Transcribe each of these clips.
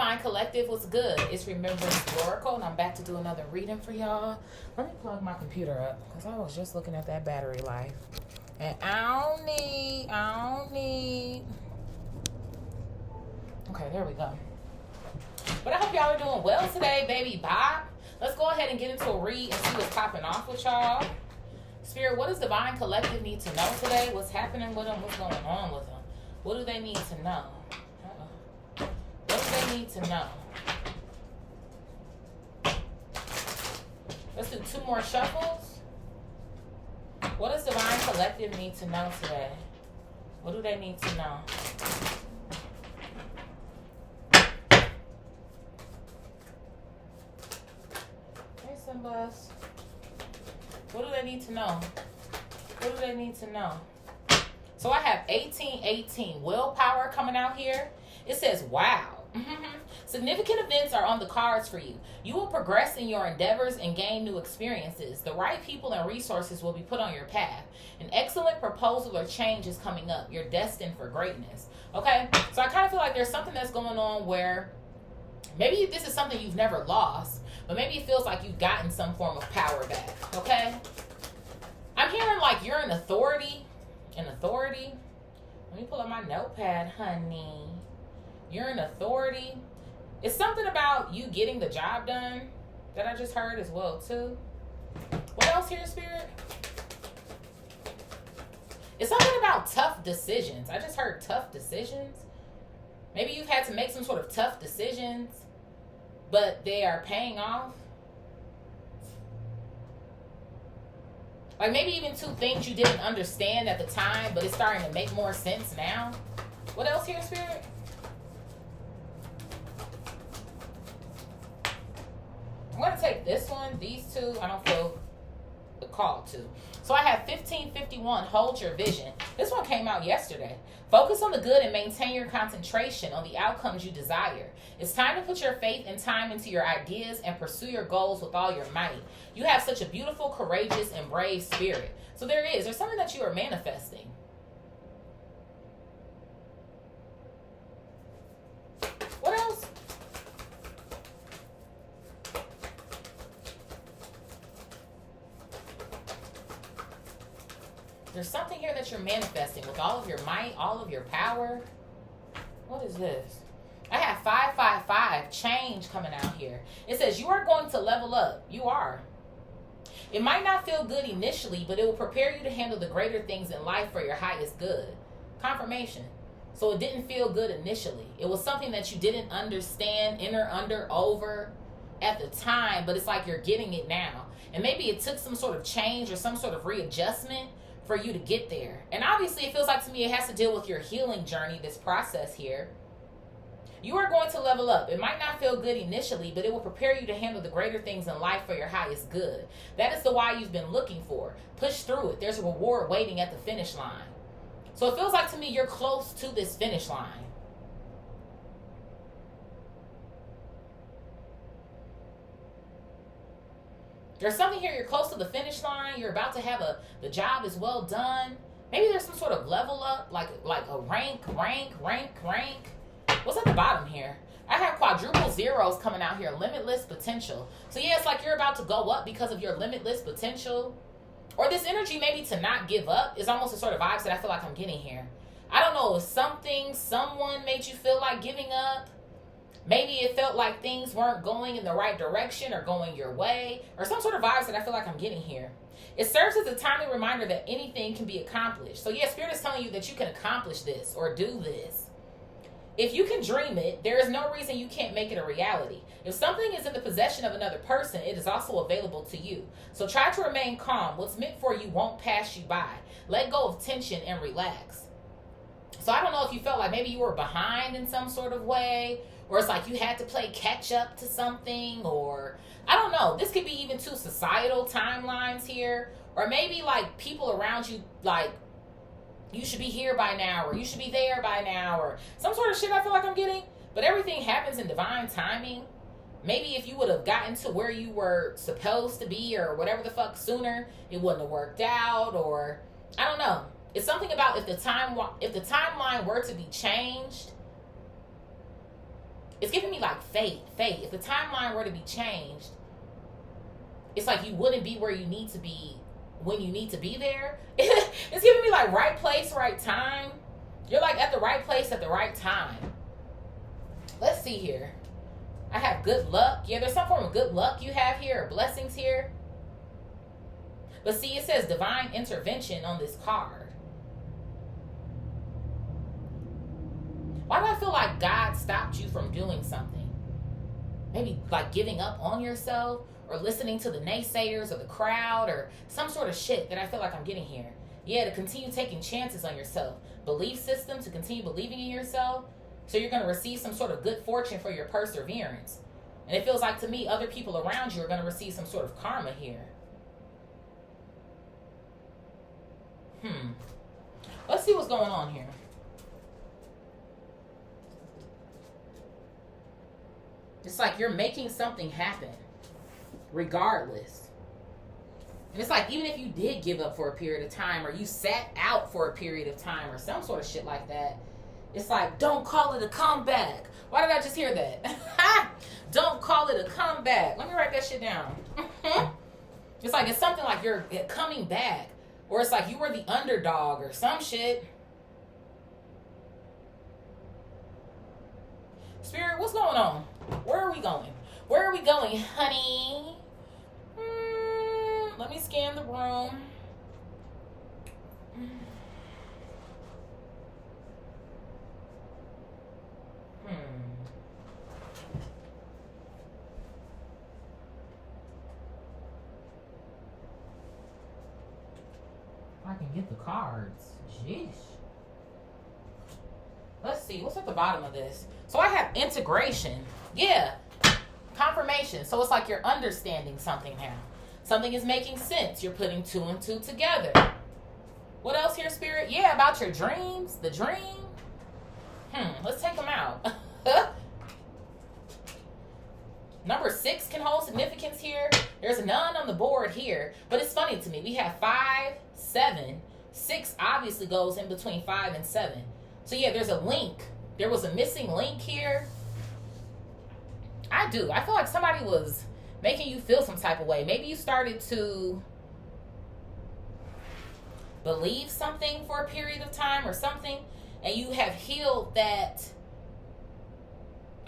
Divine Collective? What's good? It's Remembrance Oracle, and I'm back to do another reading for y'all. Let me plug my computer up, because I was just looking at that battery life. And I don't need. Okay, there we go. But I hope y'all are doing well today, baby bop. Let's go ahead and get into a read and see what's popping off with y'all. Spirit, what does Divine Collective need to know today? What's happening with them? What's going on with them? What do they need to know? What do they need to know? Let's do 2 more shuffles. What does Divine Collective need to know today? What do they need to know? Hey, Simbas. What do they need to know? What do they need to know? So I have 1818 willpower coming out here. It says, wow. Significant events are on the cards for you. You will progress in your endeavors and gain new experiences. The right people and resources will be put on your path. An excellent proposal or change is coming up. You're destined for greatness. Okay? So I kind of feel like there's something that's going on where maybe this is something you've never lost, but maybe it feels like you've gotten some form of power back. Okay? I'm hearing like you're an authority. An authority. Let me pull up my notepad, honey. You're an authority. It's something about you getting the job done that I just heard as well, too. What else here, Spirit? It's something about tough decisions. I just heard tough decisions. Maybe you've had to make some sort of tough decisions, but they are paying off. Like maybe even 2 things you didn't understand at the time, but it's starting to make more sense now. What else here, Spirit? I'm going to take this one, these 2. I don't feel the call to. So I have 1551, hold your vision. This one came out yesterday. Focus on the good and maintain your concentration on the outcomes you desire. It's time to put your faith and time into your ideas and pursue your goals with all your might. You have such a beautiful, courageous, and brave spirit. So there's something that you are manifesting. What else? There's something here that you're manifesting with all of your might, all of your power. What is this? I have 555, change coming out here. It says you are going to level up. You are. It might not feel good initially, but it will prepare you to handle the greater things in life for your highest good. Confirmation. So it didn't feel good initially. It was something that you didn't understand, enter, under, over at the time, but it's like you're getting it now. And maybe it took some sort of change or some sort of readjustment for you to get there. And obviously it feels like to me it has to deal with your healing journey, this process here. You are going to level up. It might not feel good initially, but it will prepare you to handle the greater things in life for your highest good. That is the why you've been looking for. Push through it. There's a reward waiting at the finish line. So it feels like to me you're close to this finish line. There's something here, you're close to the finish line. You're about to have the job is well done. Maybe there's some sort of level up, like a rank. What's at the bottom here? I have quadruple zeros coming out here, limitless potential. So yeah, it's like you're about to go up because of your limitless potential. Or this energy maybe to not give up is almost the sort of vibes that I feel like I'm getting here. I don't know if someone made you feel like giving up. Maybe it felt like things weren't going in the right direction or going your way, or some sort of vibes that I feel like I'm getting here. It serves as a timely reminder that anything can be accomplished. So yeah, Spirit is telling you that you can accomplish this or do this. If you can dream it, there is no reason you can't make it a reality. If something is in the possession of another person, it is also available to you. So try to remain calm. What's meant for you won't pass you by. Let go of tension and relax. So I don't know if you felt like maybe you were behind in some sort of way, or it's like you had to play catch up to something, or I don't know. This could be even 2 societal timelines here, or maybe like people around you, like you should be here by now, or you should be there by now, or some sort of shit I feel like I'm getting. But everything happens in divine timing. Maybe if you would have gotten to where you were supposed to be or whatever the fuck sooner, it wouldn't have worked out, or I don't know. It's something about if the timeline were to be changed, It's giving me like fate. If the timeline were to be changed, it's like you wouldn't be where you need to be when you need to be there. It's giving me like right place, right time. You're like at the right place at the right time. Let's see here. I have good luck. Yeah, there's some form of good luck you have here, or blessings here. But see, it says divine intervention on this card. Why do I feel like God stopped you from doing something? Maybe like giving up on yourself, or listening to the naysayers or the crowd, or some sort of shit that I feel like I'm getting here. Yeah, to continue taking chances on yourself. Belief system, to continue believing in yourself. So you're going to receive some sort of good fortune for your perseverance. And it feels like to me, other people around you are going to receive some sort of karma here. Let's see what's going on here. It's like you're making something happen, regardless. And it's like, even if you did give up for a period of time, or you sat out for a period of time, or some sort of shit like that, it's like, don't call it a comeback. Why did I just hear that? Don't call it a comeback. Let me write that shit down. It's like, it's something like you're coming back. Or it's like you were the underdog or some shit. Spirit, what's going on? Where are we going? Where are we going, honey? Let me scan the room. I can get the cards. Jeez. Let's see. What's at the bottom of this? So I have integration. Yeah. Confirmation. So it's like you're understanding something now. Something is making sense. You're putting two and two together. What else here, Spirit? Yeah, about your dreams. The dream. Let's take them out. Number 6 can hold significance here. There's none on the board here. But it's funny to me. We have 5, 7. 6 obviously goes in between 5 and 7. So yeah, there's a link. There was a missing link here. I feel like somebody was making you feel some type of way. Maybe you started to believe something for a period of time or something, and you have healed that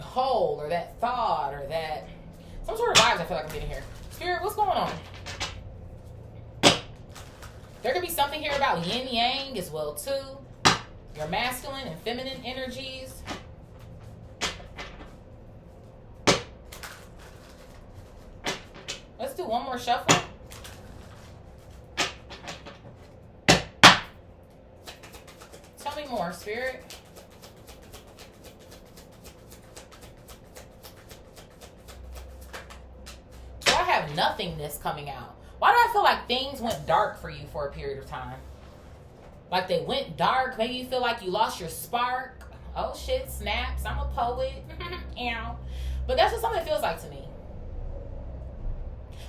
hole or that thought or that some sort of vibes I feel like I'm getting here. Spirit, what's going on? There could be something here about yin yang as well too. Your masculine and feminine energies. Let's do one more shuffle. Tell me more, Spirit. So I have nothingness coming out. Why do I feel like things went dark for you for a period of time? Like they went dark. Maybe you feel like you lost your spark. Oh shit, snaps. I'm a poet. But that's what something feels like to me.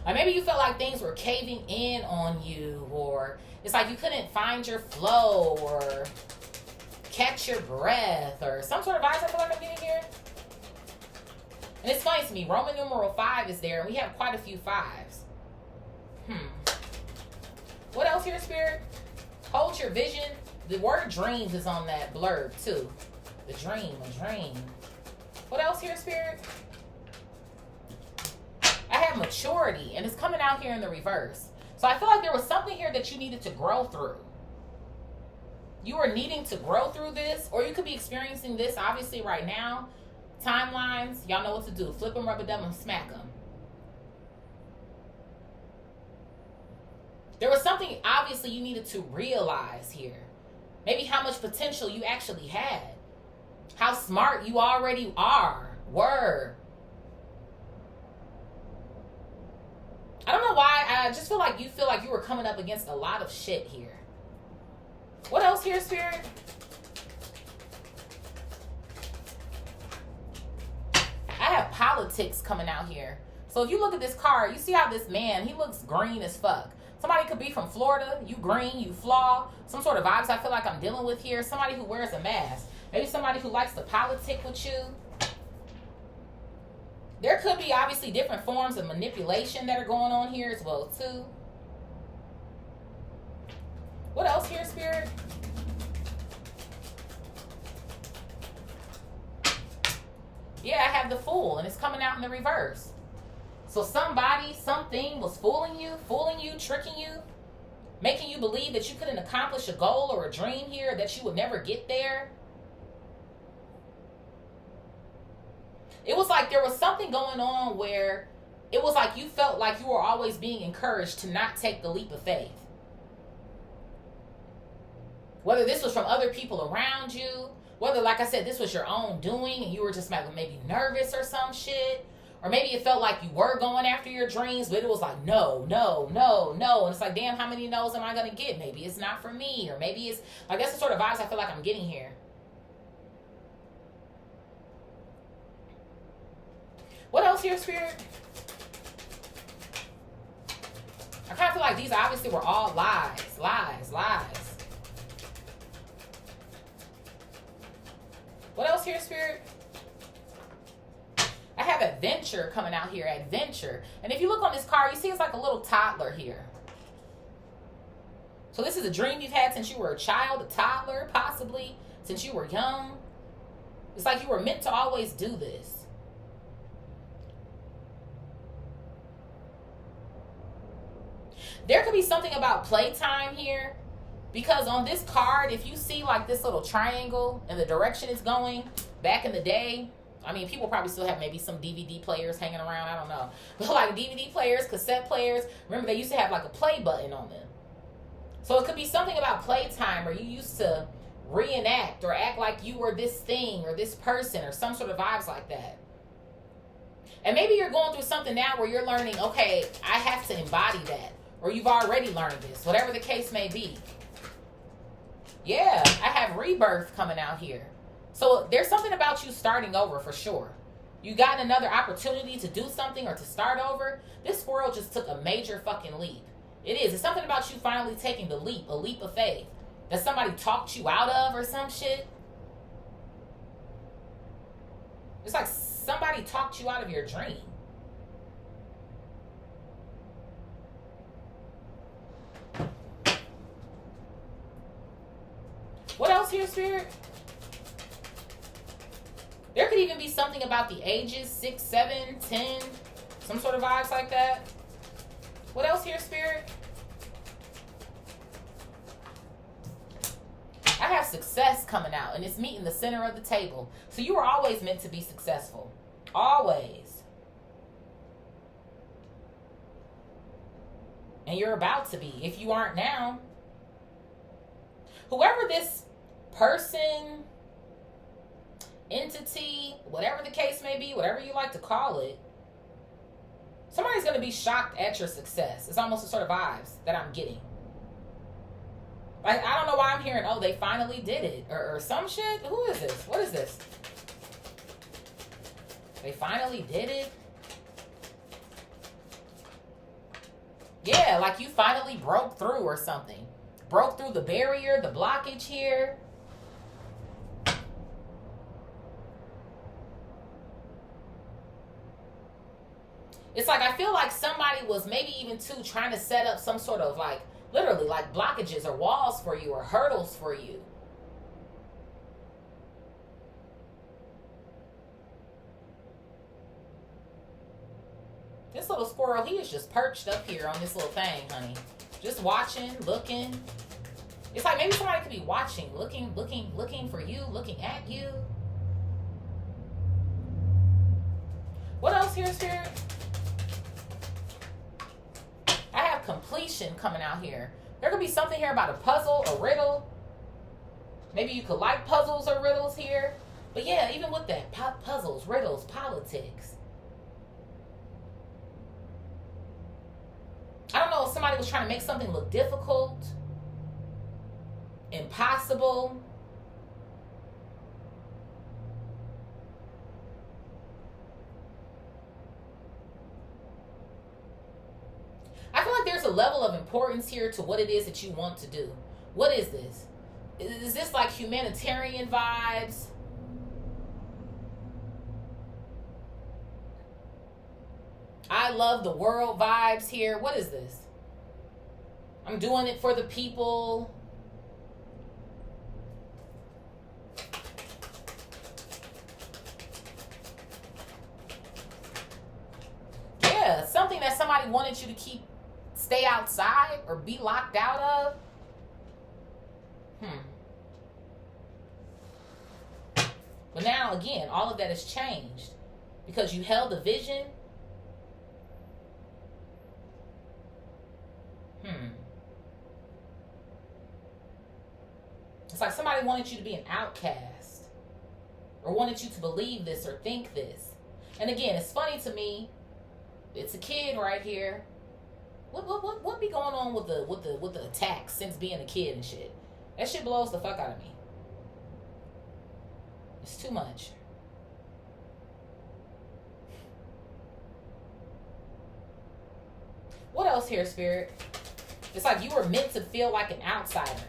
Like maybe you felt like things were caving in on you, or it's like you couldn't find your flow or catch your breath or some sort of vibes I feel like I'm getting here. And it's funny to me, Roman numeral 5 is there, and we have quite a few 5s. What else here, Spirit? Hold your vision. The word dreams is on that blurb too. The dream, a dream. What else here, Spirit? I have maturity, and it's coming out here in the reverse. So I feel like there was something here that you needed to grow through. You are needing to grow through this, or you could be experiencing this obviously right now. Timelines, y'all know what to do. Flip them, rub a dub them, smack them. There was something obviously you needed to realize here. Maybe how much potential you actually had. How smart you already were. I don't know why. I just feel like you were coming up against a lot of shit here. What else here, Spirit? I have politics coming out here. So if you look at this card, you see how this man, he looks green as fuck. Somebody could be from Florida. You green, you flaw. Some sort of vibes I feel like I'm dealing with here. Somebody who wears a mask. Maybe somebody who likes to politic with you. could be obviously different forms of manipulation that are going on here as well too. What else here, Spirit? Yeah, I have the Fool, and it's coming out in the reverse. So somebody, something was fooling you, tricking you, making you believe that you couldn't accomplish a goal or a dream here, that you would never get there. It was like there was something going on where it was like you felt like you were always being encouraged to not take the leap of faith. Whether this was from other people around you, whether, like I said, this was your own doing and you were just maybe nervous or some shit. Or maybe it felt like you were going after your dreams, but it was like, no. And it's like, damn, how many no's am I going to get? Maybe it's not for me. Or maybe it's, like, that's the sort of vibes I feel like I'm getting here. What else here, Spirit? I kind of feel like these obviously were all lies. What else here, Spirit? I have adventure coming out here, adventure. And if you look on this card, you see it's like a little toddler here. So this is a dream you've had since you were a child, a toddler, possibly, since you were young. It's like you were meant to always do this. There could be something about playtime here. Because on this card, if you see like this little triangle and the direction it's going, back in the day, I mean, people probably still have maybe some DVD players hanging around, I don't know. But like DVD players, cassette players, remember they used to have like a play button on them. So it could be something about playtime where you used to reenact or act like you were this thing or this person or some sort of vibes like that. And maybe you're going through something now where you're learning, okay, I have to embody that. Or you've already learned this, whatever the case may be. Yeah, I have rebirth coming out here. So there's something about you starting over for sure. You got another opportunity to do something or to start over. This squirrel just took a major fucking leap. It is. It's something about you finally taking the leap, a leap of faith. That somebody talked you out of or some shit. It's like somebody talked you out of your dream. What else here, Spirit? There could even be something about the ages, 6, 7, 10, some sort of vibes like that. What else here, Spirit? I have success coming out, and it's meeting the center of the table. So you were always meant to be successful. Always. And you're about to be, if you aren't now. Whoever this person, entity, whatever the case may be, whatever you like to call it, somebody's going to be shocked at your success. It's almost the sort of vibes that I'm getting. Like, I don't know why I'm hearing, oh, they finally did it, or some shit. Who is this? What is this? They finally did it? Yeah, like you finally broke through or something. Broke through the barrier, the blockage here. It's like I feel like somebody was maybe even too trying to set up some sort of like, literally like blockages or walls for you or hurdles for you. This little squirrel, he is just perched up here on this little thing, honey. Just watching, looking. It's like maybe somebody could be watching, looking for you, looking at you. What else here, Spirit? I have completion coming out here. There could be something here about a puzzle, a riddle. Maybe you could like puzzles or riddles here. But yeah, even with that, puzzles, riddles, politics. I don't know if somebody was trying to make something look difficult, impossible. I feel like there's a level of importance here to what it is that you want to do. What is this? Is this like humanitarian vibes? I love the world vibes here. What is this? I'm doing it for the people. Yeah, something that somebody wanted you to stay outside or be locked out of. But now, again, all of that has changed because you held a vision. It's like somebody wanted you to be an outcast or wanted you to believe this or think this. And again, it's funny to me. It's a kid right here. What be going on with the attacks since being a kid and shit? That shit blows the fuck out of me. It's too much. What else here, Spirit? It's like you were meant to feel like an outsider.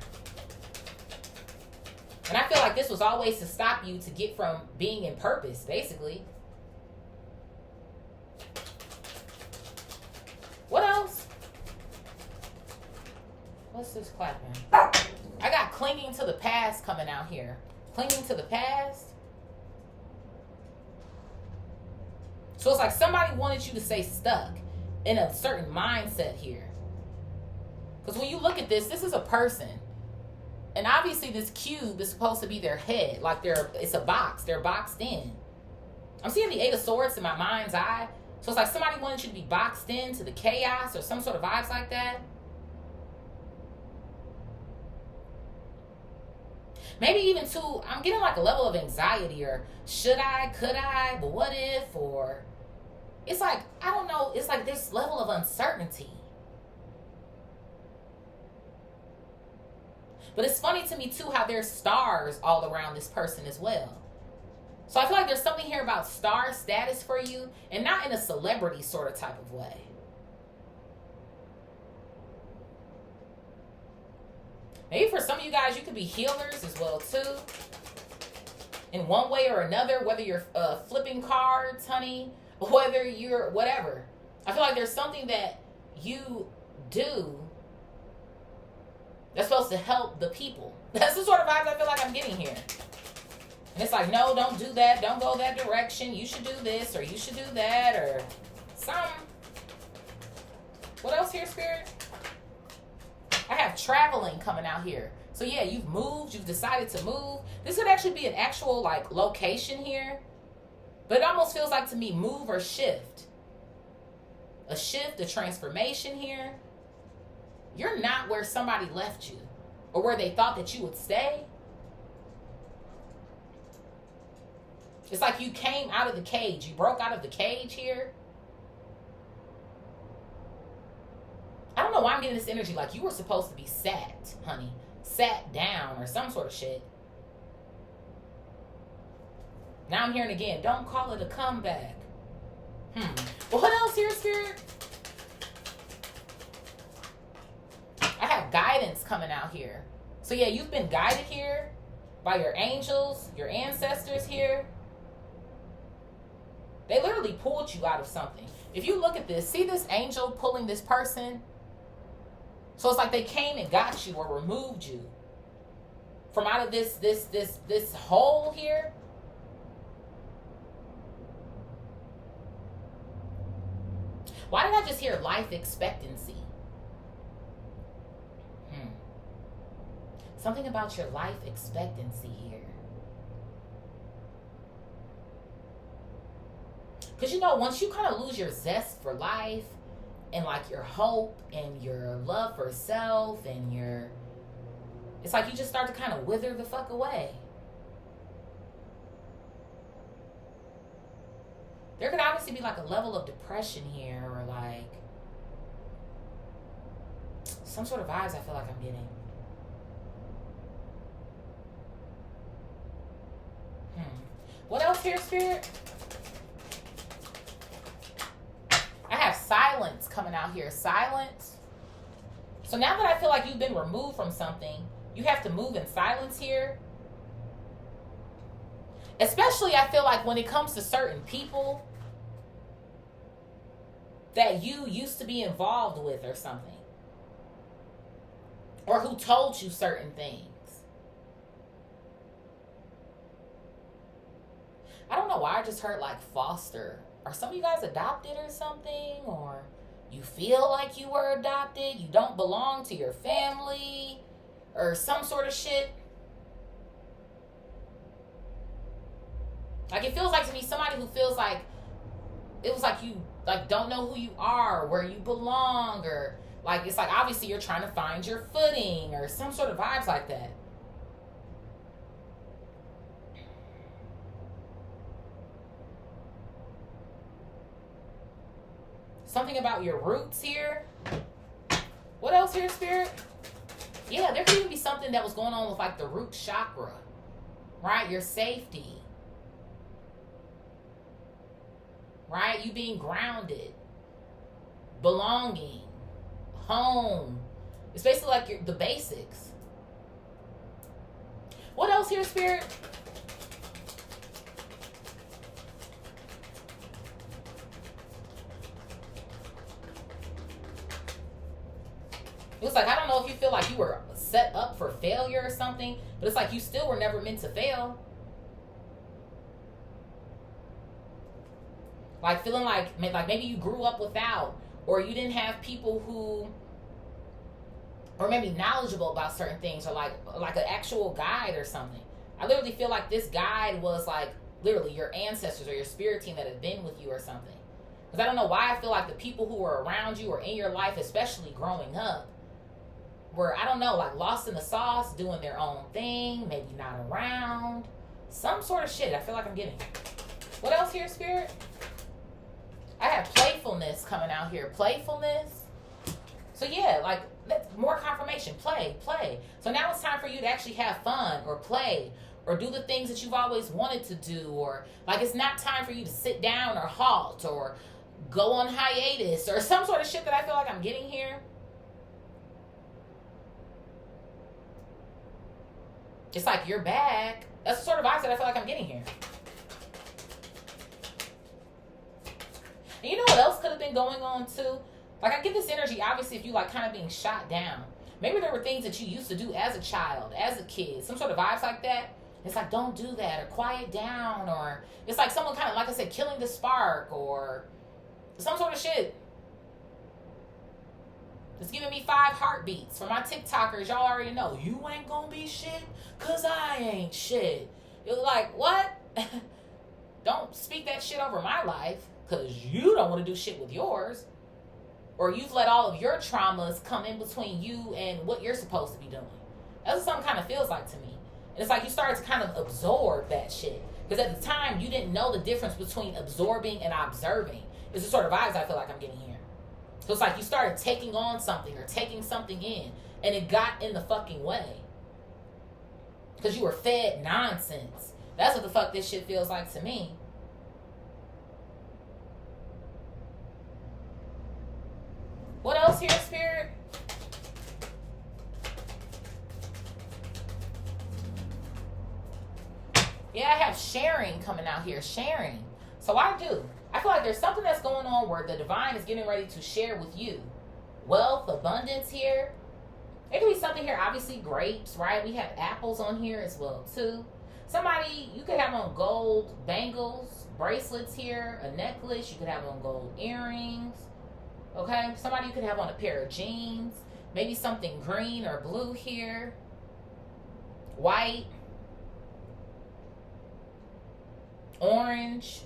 And I feel like this was always to stop you to get from being in purpose, basically. What else? What's this clapping? I got clinging to the past coming out here. Clinging to the past. So it's like somebody wanted you to stay stuck in a certain mindset here. Because when you look at this is a person. And obviously this cube is supposed to be their head. Like it's a box. They're boxed in. I'm seeing the 8 of Swords in my mind's eye. So it's like somebody wanted you to be boxed into the chaos or some sort of vibes like that. Maybe even too, I'm getting like a level of anxiety or should I, could I, but what if, or it's like, I don't know. It's like this level of uncertainty. But it's funny to me, too, how there's stars all around this person as well. So I feel like there's something here about star status for you, and not in a celebrity sort of type of way. Maybe for some of you guys, you could be healers as well, too. In one way or another, whether you're flipping cards, honey, whether you're whatever. I feel like there's something that you do that's supposed to help the people. That's the sort of vibes I feel like I'm getting here. And it's like, no, don't do that. Don't go that direction. You should do this or you should do that or something. What else here, Spirit? I have traveling coming out here. So yeah, you've moved. You've decided to move. This would actually be an actual like location here. But it almost feels like to me move or shift. A shift, a transformation here. You're not where somebody left you or where they thought that you would stay. It's like you came out of the cage. You broke out of the cage here. I don't know why I'm getting this energy like you were supposed to be sat, honey. Sat down or some sort of shit. Now I'm hearing again, don't call it a comeback. Well, what else here, Spirit? I have guidance coming out here. So yeah, you've been guided here by your angels, your ancestors here. They literally pulled you out of something. If you look at this, see this angel pulling this person? So it's like they came and got you or removed you from out of this hole here. Why did I just hear life expectancy? Something about your life expectancy here. Because you know, once you kind of lose your zest for life and like your hope and your love for self and it's like you just start to kind of wither the fuck away. There could obviously be like a level of depression here or like some sort of vibes I feel like I'm getting. What else here, Spirit? I have silence coming out here. Silence. So now that I feel like you've been removed from something, you have to move in silence here. Especially I feel like when it comes to certain people, that you used to be involved with or something. Or who told you certain things. I don't know why I just heard like foster. Are some of you guys adopted or something? Or you feel like you were adopted? You don't belong to your family? Or some sort of shit? Like, it feels like to me somebody who feels like it was like you like don't know who you are, where you belong, or like it's like obviously you're trying to find your footing or some sort of vibes like that. Something about your roots here. What else here, Spirit? Yeah, there could even be something that was going on with like the root chakra, right? Your safety. Right? You being grounded, belonging, home. It's basically like the basics. What else here, Spirit? It was like, I don't know if you feel like you were set up for failure or something, but it's like you still were never meant to fail. Like feeling like maybe you grew up without, or you didn't have people who or maybe knowledgeable about certain things, or like an actual guide or something. I literally feel like this guide was like literally your ancestors or your spirit team that had been with you or something. Because I don't know why I feel like the people who were around you or in your life, especially growing up, were, I don't know, like lost in the sauce, doing their own thing, maybe not around. Some sort of shit I feel like I'm getting. What else here, Spirit? I have playfulness coming out here. Playfulness. So yeah, like more confirmation. Play. So now it's time for you to actually have fun or play or do the things that you've always wanted to do, or like it's not time for you to sit down or halt or go on hiatus or some sort of shit that I feel like I'm getting here. It's like you're back. That's the sort of vibes that I feel like I'm getting here. And you know what else could have been going on too? Like I get this energy, obviously, if you like kind of being shot down. Maybe there were things that you used to do as a child, as a kid, some sort of vibes like that. It's like, don't do that, or quiet down, or it's like someone kind of, like I said, killing the spark, or some sort of shit. It's giving me 5 heartbeats. For my TikTokers, y'all already know, you ain't gonna be shit, cause I ain't shit. You're like, what? Don't speak that shit over my life, cause you don't want to do shit with yours. Or you've let all of your traumas come in between you and what you're supposed to be doing. That's what something kind of feels like to me. And it's like you started to kind of absorb that shit. Because at the time, you didn't know the difference between absorbing and observing. It's the sort of vibes I feel like I'm getting here. So it's like you started taking on something or taking something in, and it got in the fucking way. Because you were fed nonsense. That's what the fuck this shit feels like to me. What else here, Spirit? Yeah, I have sharing coming out here. Sharing. So I do. I feel like there's something that's going on where the divine is getting ready to share with you. Wealth, abundance here. There could be something here, obviously grapes, right? We have apples on here as well, too. Somebody, you could have on gold bangles, bracelets here, a necklace. You could have on gold earrings. Okay, somebody you could have on a pair of jeans, maybe something green or blue here, white, orange,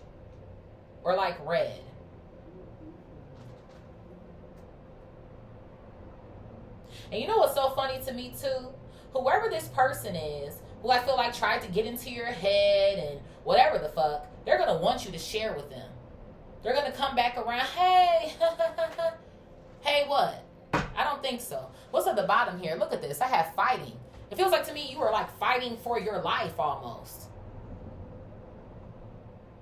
or like red. And you know what's so funny to me too? Whoever this person is, who I feel like tried to get into your head and whatever the fuck, they're going to want you to share with them. They're going to come back around, hey, hey, what? I don't think so. What's at the bottom here? Look at this. I have fighting. It feels like to me you were like fighting for your life almost.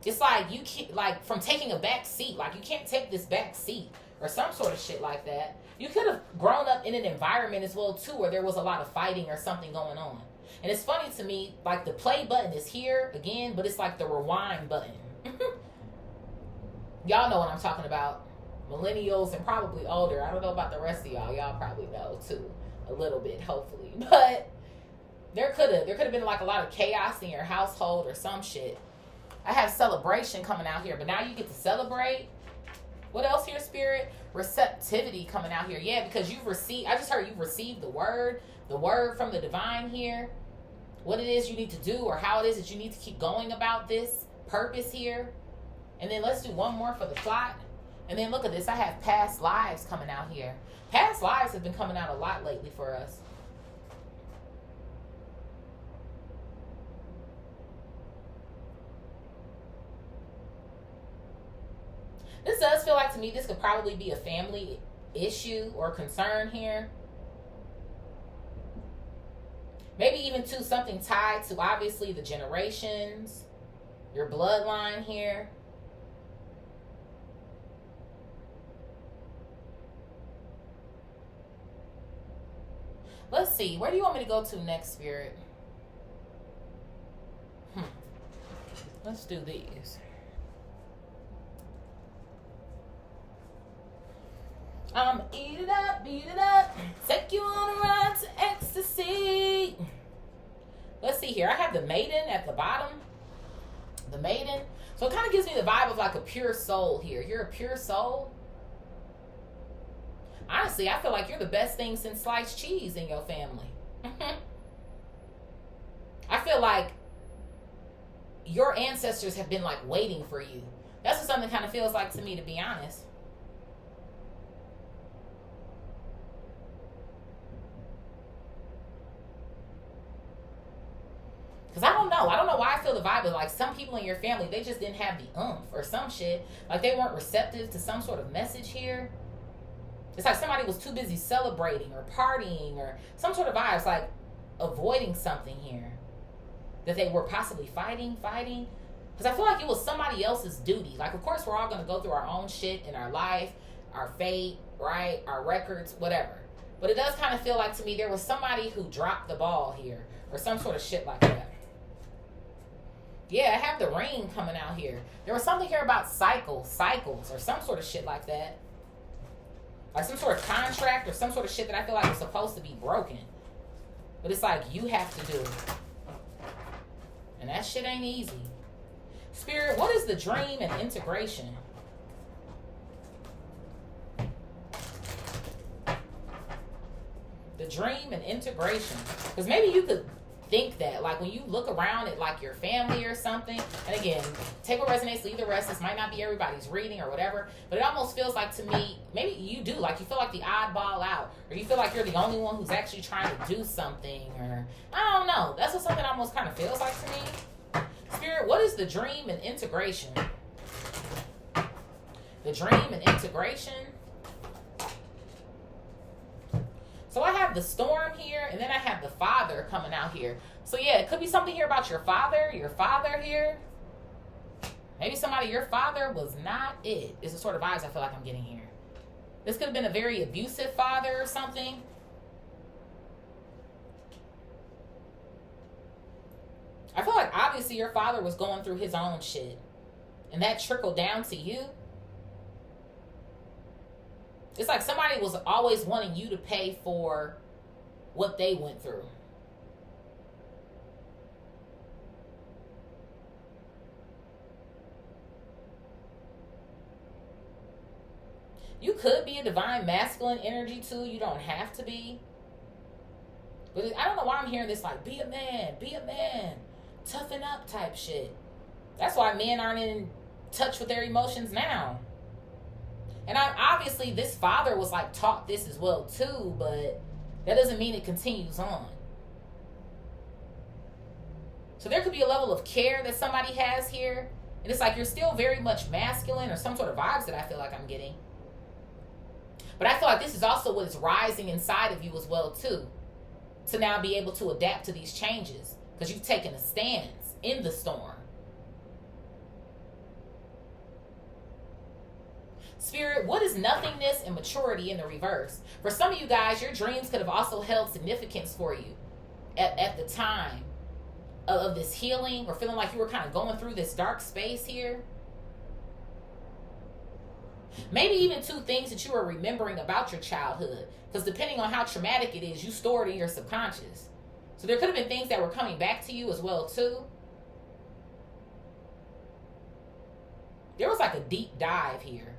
It's like you can't, like from taking a back seat. Like you can't take this back seat or some sort of shit like that. You could have grown up in an environment as well too where there was a lot of fighting or something going on. And it's funny to me, like the play button is here again, but it's like the rewind button. Y'all know what I'm talking about. millennials and probably older. I don't know about the rest of y'all. Y'all probably know too, a little bit, hopefully. But there could have been like a lot of chaos in your household or some shit. I have celebration coming out here, but now you get to celebrate. What else here, Spirit? Receptivity coming out here. Yeah, because you've received, I just heard you've received the word from the divine here. What it is you need to do, or how it is that you need to keep going about this purpose here. And then let's do one more for the plot. And then look at this. I have past lives coming out here. Past lives have been coming out a lot lately for us. This does feel like, to me, this could probably be a family issue or concern here. Maybe even to something tied to, obviously, the generations, your bloodline here. Let's see. Where do you want me to go to next, Spirit? Let's do these. Eat it up, beat it up. Take you on a ride to ecstasy. Let's see here. I have the maiden at the bottom. The maiden. So it kind of gives me the vibe of like a pure soul here. You're a pure soul. Honestly, I feel like you're the best thing since sliced cheese in your family. I feel like your ancestors have been like waiting for you. That's what something kind of feels like to me, to be honest. Because I don't know why I feel the vibe of like some people in your family, they just didn't have the oomph or some shit. Like they weren't receptive to some sort of message here. It's like somebody was too busy celebrating or partying or some sort of vibes, like avoiding something here that they were possibly fighting. Because I feel like it was somebody else's duty. Like, of course, we're all going to go through our own shit in our life, our fate, right? Our records, whatever. But it does kind of feel like to me there was somebody who dropped the ball here or some sort of shit like that. Yeah, I have the ring coming out here. There was something here about cycles or some sort of shit like that. Like some sort of contract or some sort of shit that I feel like was supposed to be broken. But it's like you have to do. And that shit ain't easy. Spirit, what is the dream and integration? The dream and integration. Because maybe you could think that, like when you look around at like your family or something, and again, take what resonates, leave the rest. This might not be everybody's reading or whatever, but it almost feels like to me, maybe you do, like you feel like the oddball out, or you feel like you're the only one who's actually trying to do something, or I don't know. That's what something almost kind of feels like to me. Spirit, what is the dream and integration? The dream and integration. So I have the storm here, and then I have the father coming out here. So yeah, it could be something here about your father here. Maybe somebody, your father was not it. It's the sort of vibes I feel like I'm getting here. This could have been a very abusive father or something. I feel like obviously your father was going through his own shit, and that trickled down to you. It's like somebody was always wanting you to pay for what they went through. You could be a divine masculine energy too. You don't have to be. But I don't know why I'm hearing this like, be a man, toughen up type shit. That's why men aren't in touch with their emotions now. And obviously this father was like taught this as well too, but that doesn't mean it continues on. So there could be a level of care that somebody has here. And it's like you're still very much masculine or some sort of vibes that I feel like I'm getting. But I feel like this is also what is rising inside of you as well too. To now be able to adapt to these changes. Because you've taken a stance in the storm. Spirit, what is nothingness and maturity in the reverse? For some of you guys, your dreams could have also held significance for you at the time of this healing, or feeling like you were kind of going through this dark space here. Maybe even 2 things that you are remembering about your childhood. Because depending on how traumatic it is, you store it in your subconscious. So there could have been things that were coming back to you as well, too. There was like a deep dive here.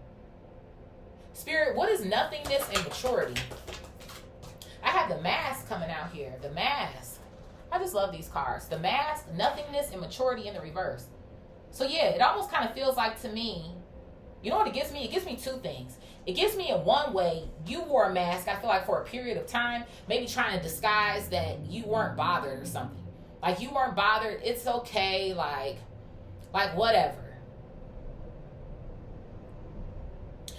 Spirit, what is nothingness and maturity? I have the mask coming out here. The mask. I just love these cards. The mask, nothingness, and maturity in the reverse. So yeah, it almost kind of feels like to me, you know what it gives me? It gives me 2 things. It gives me in one way, you wore a mask, I feel like for a period of time, maybe trying to disguise that you weren't bothered or something. Like you weren't bothered, it's okay, like whatever.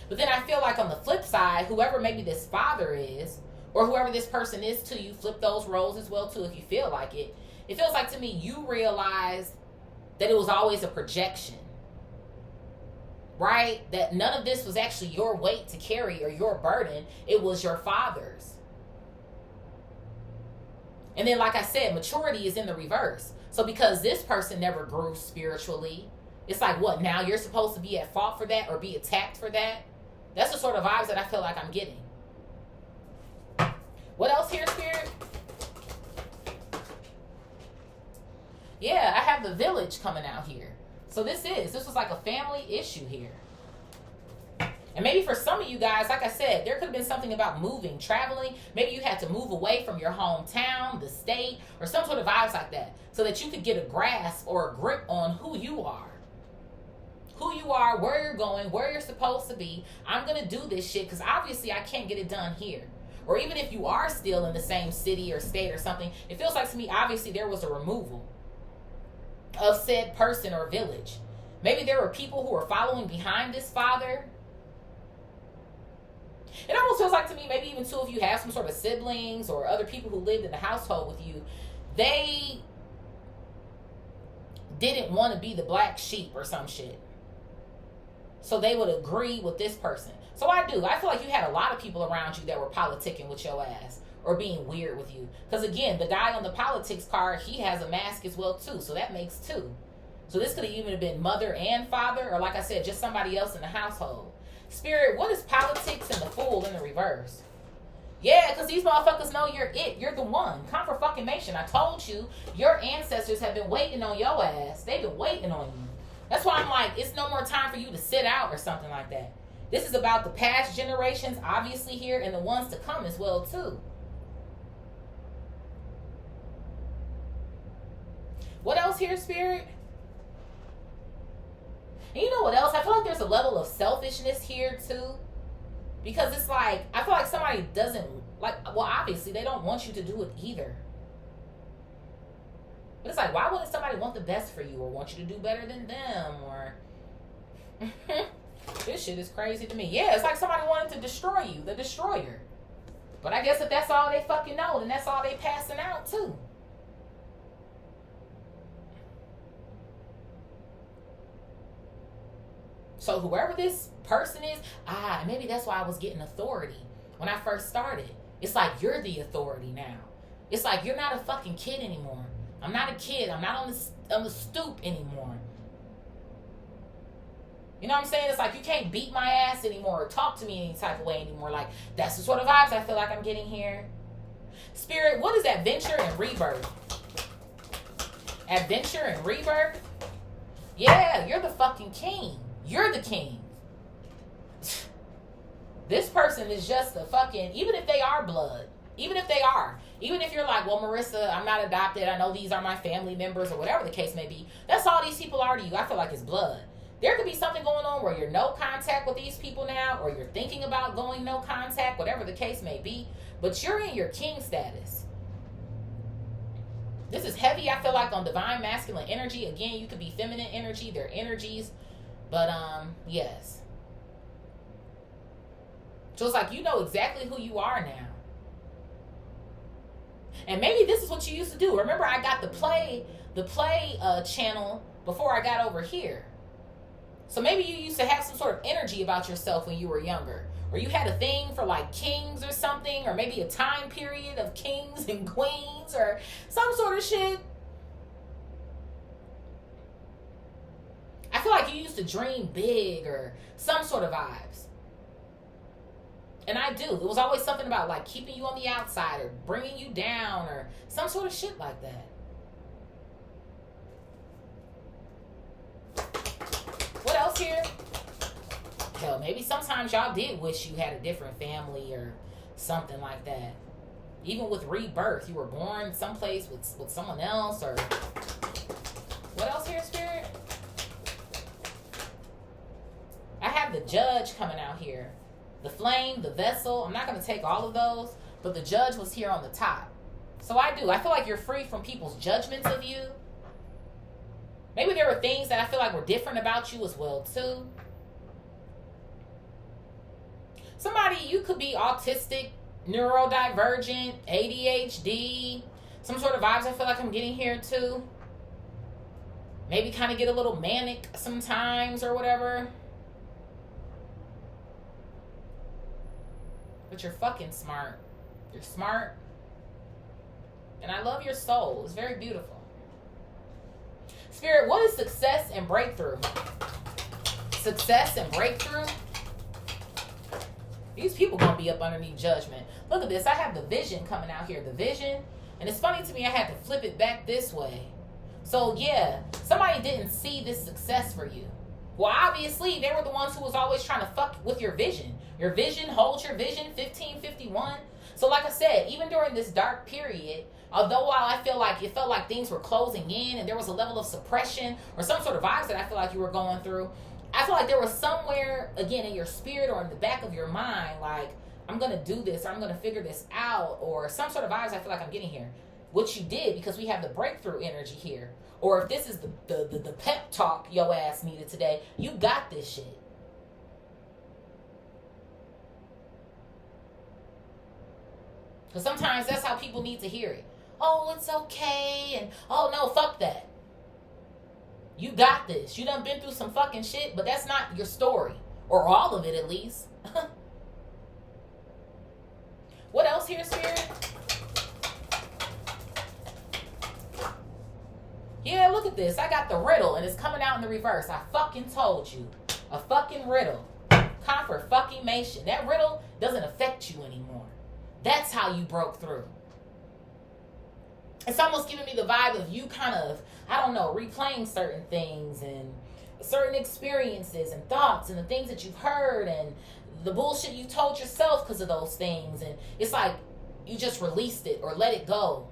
But then I feel like on the flip side, whoever maybe this father is, or whoever this person is to you, flip those roles as well too if you feel like it. It feels like to me you realized that it was always a projection. Right? That none of this was actually your weight to carry or your burden. It was your father's. And then like I said, maturity is in the reverse. So because this person never grew spiritually, it's like what? Now you're supposed to be at fault for that or be attacked for that? That's the sort of vibes that I feel like I'm getting. What else here, Spirit? Yeah, I have the village coming out here. So this was like a family issue here. And maybe for some of you guys, like I said, there could have been something about moving, traveling. Maybe you had to move away from your hometown, the state, or some sort of vibes like that so that you could get a grasp or a grip on who you are. Who you are, where you're going, where you're supposed to be. I'm going to do this shit because obviously I can't get it done here. Or even if you are still in the same city or state or something, it feels like to me, obviously there was a removal of said person or village. Maybe there were people who were following behind this father. It almost feels like to me, maybe even 2 of you have some sort of siblings or other people who lived in the household with you. They didn't want to be the black sheep or some shit. So they would agree with this person. So I feel like you had a lot of people around you that were politicking with your ass or being weird with you. Because again, the guy on the politics card, he has a mask as well too. So that makes 2. So this could have even been mother and father, or like I said, just somebody else in the household. Spirit, what is politics and the fool in the reverse? Yeah, because these motherfuckers know you're it. You're the one. Confirmation. I told you, your ancestors have been waiting on your ass. They've been waiting on you. That's why I'm like, it's no more time for you to sit out or something like that. This is about the past generations, obviously here, and the ones to come as well, too. What else here, Spirit? And you know what else? I feel like there's a level of selfishness here, too. Because it's like, I feel like somebody doesn't, obviously, they don't want you to do it either. But it's like, why wouldn't somebody want the best for you or want you to do better than them? Or this shit is crazy to me. Yeah, it's like somebody wanted to destroy you, the destroyer. But I guess if that's all they fucking know, then that's all they passing out too. So whoever this person is, maybe that's why I was getting authority when I first started. It's like you're the authority now. It's like you're not a fucking kid anymore. I'm not a kid. I'm not on the stoop anymore. You know what I'm saying? It's like you can't beat my ass anymore or talk to me any type of way anymore. Like, that's the sort of vibes I feel like I'm getting here. Spirit, what is adventure and rebirth? Adventure and rebirth? Yeah, you're the fucking king. You're the king. This person is just a fucking, even if they are blood, even if you're like, well, Marisa, I'm not adopted, I know these are my family members or whatever the case may be, that's all these people are to you. I feel like it's blood. There could be something going on where you're no contact with these people now, or you're thinking about going no contact, whatever the case may be, but you're in your king status. This is heavy, I feel like, on divine masculine energy. Again, you could be feminine energy, they're energies, but yes. So it's like you know exactly who you are now. And maybe this is what you used to do. Remember, I got the play channel before I got over here. So maybe you used to have some sort of energy about yourself when you were younger. Or you had a thing for like kings or something. Or maybe a time period of kings and queens or some sort of shit. I feel like you used to dream big or some sort of vibes. And I do. It was always something about like keeping you on the outside or bringing you down or some sort of shit like that. What else here? Hell, maybe sometimes y'all did wish you had a different family or something like that. Even with rebirth, you were born someplace with someone else or... What else here, Spirit? I have the Judge coming out here. The Flame, the Vessel. I'm not going to take all of those, but the Judge was here on the top. So I feel like you're free from people's judgments of you. Maybe there were things that I feel like were different about you as well, too. Somebody, you could be autistic, neurodivergent, ADHD, some sort of vibes I feel like I'm getting here, too. Maybe kind of get a little manic sometimes or whatever. But you're fucking smart. You're smart. And I love your soul. It's very beautiful. Spirit, what is success and breakthrough? Success and breakthrough? These people gonna be up underneath judgment. Look at this. I have the Vision coming out here. The Vision. And it's funny to me, I had to flip it back this way. So yeah, somebody didn't see this success for you. Well, obviously, they were the ones who was always trying to fuck with your vision. Your vision, hold your vision, 1551. So like I said, even during this dark period, although while I feel like it felt like things were closing in and there was a level of suppression or some sort of vibes that I feel like you were going through, I feel like there was somewhere, again, in your spirit or in the back of your mind, like, I'm going to do this or I'm going to figure this out or some sort of vibes I feel like I'm getting here. Which you did because we have the breakthrough energy here. Or if this is the pep talk your ass needed today, you got this shit. Because sometimes that's how people need to hear it. Oh, it's okay. And, oh, no, fuck that. You got this. You done been through some fucking shit, but that's not your story. Or all of it, at least. What else here, Spirit? Yeah, look at this. I got the riddle, and it's coming out in the reverse. I fucking told you. A fucking riddle. Confirmation. That riddle doesn't affect you anymore. That's how you broke through. It's almost giving me the vibe of you kind of, I don't know, replaying certain things and certain experiences and thoughts and the things that you've heard and the bullshit you told yourself because of those things. And it's like you just released it or let it go.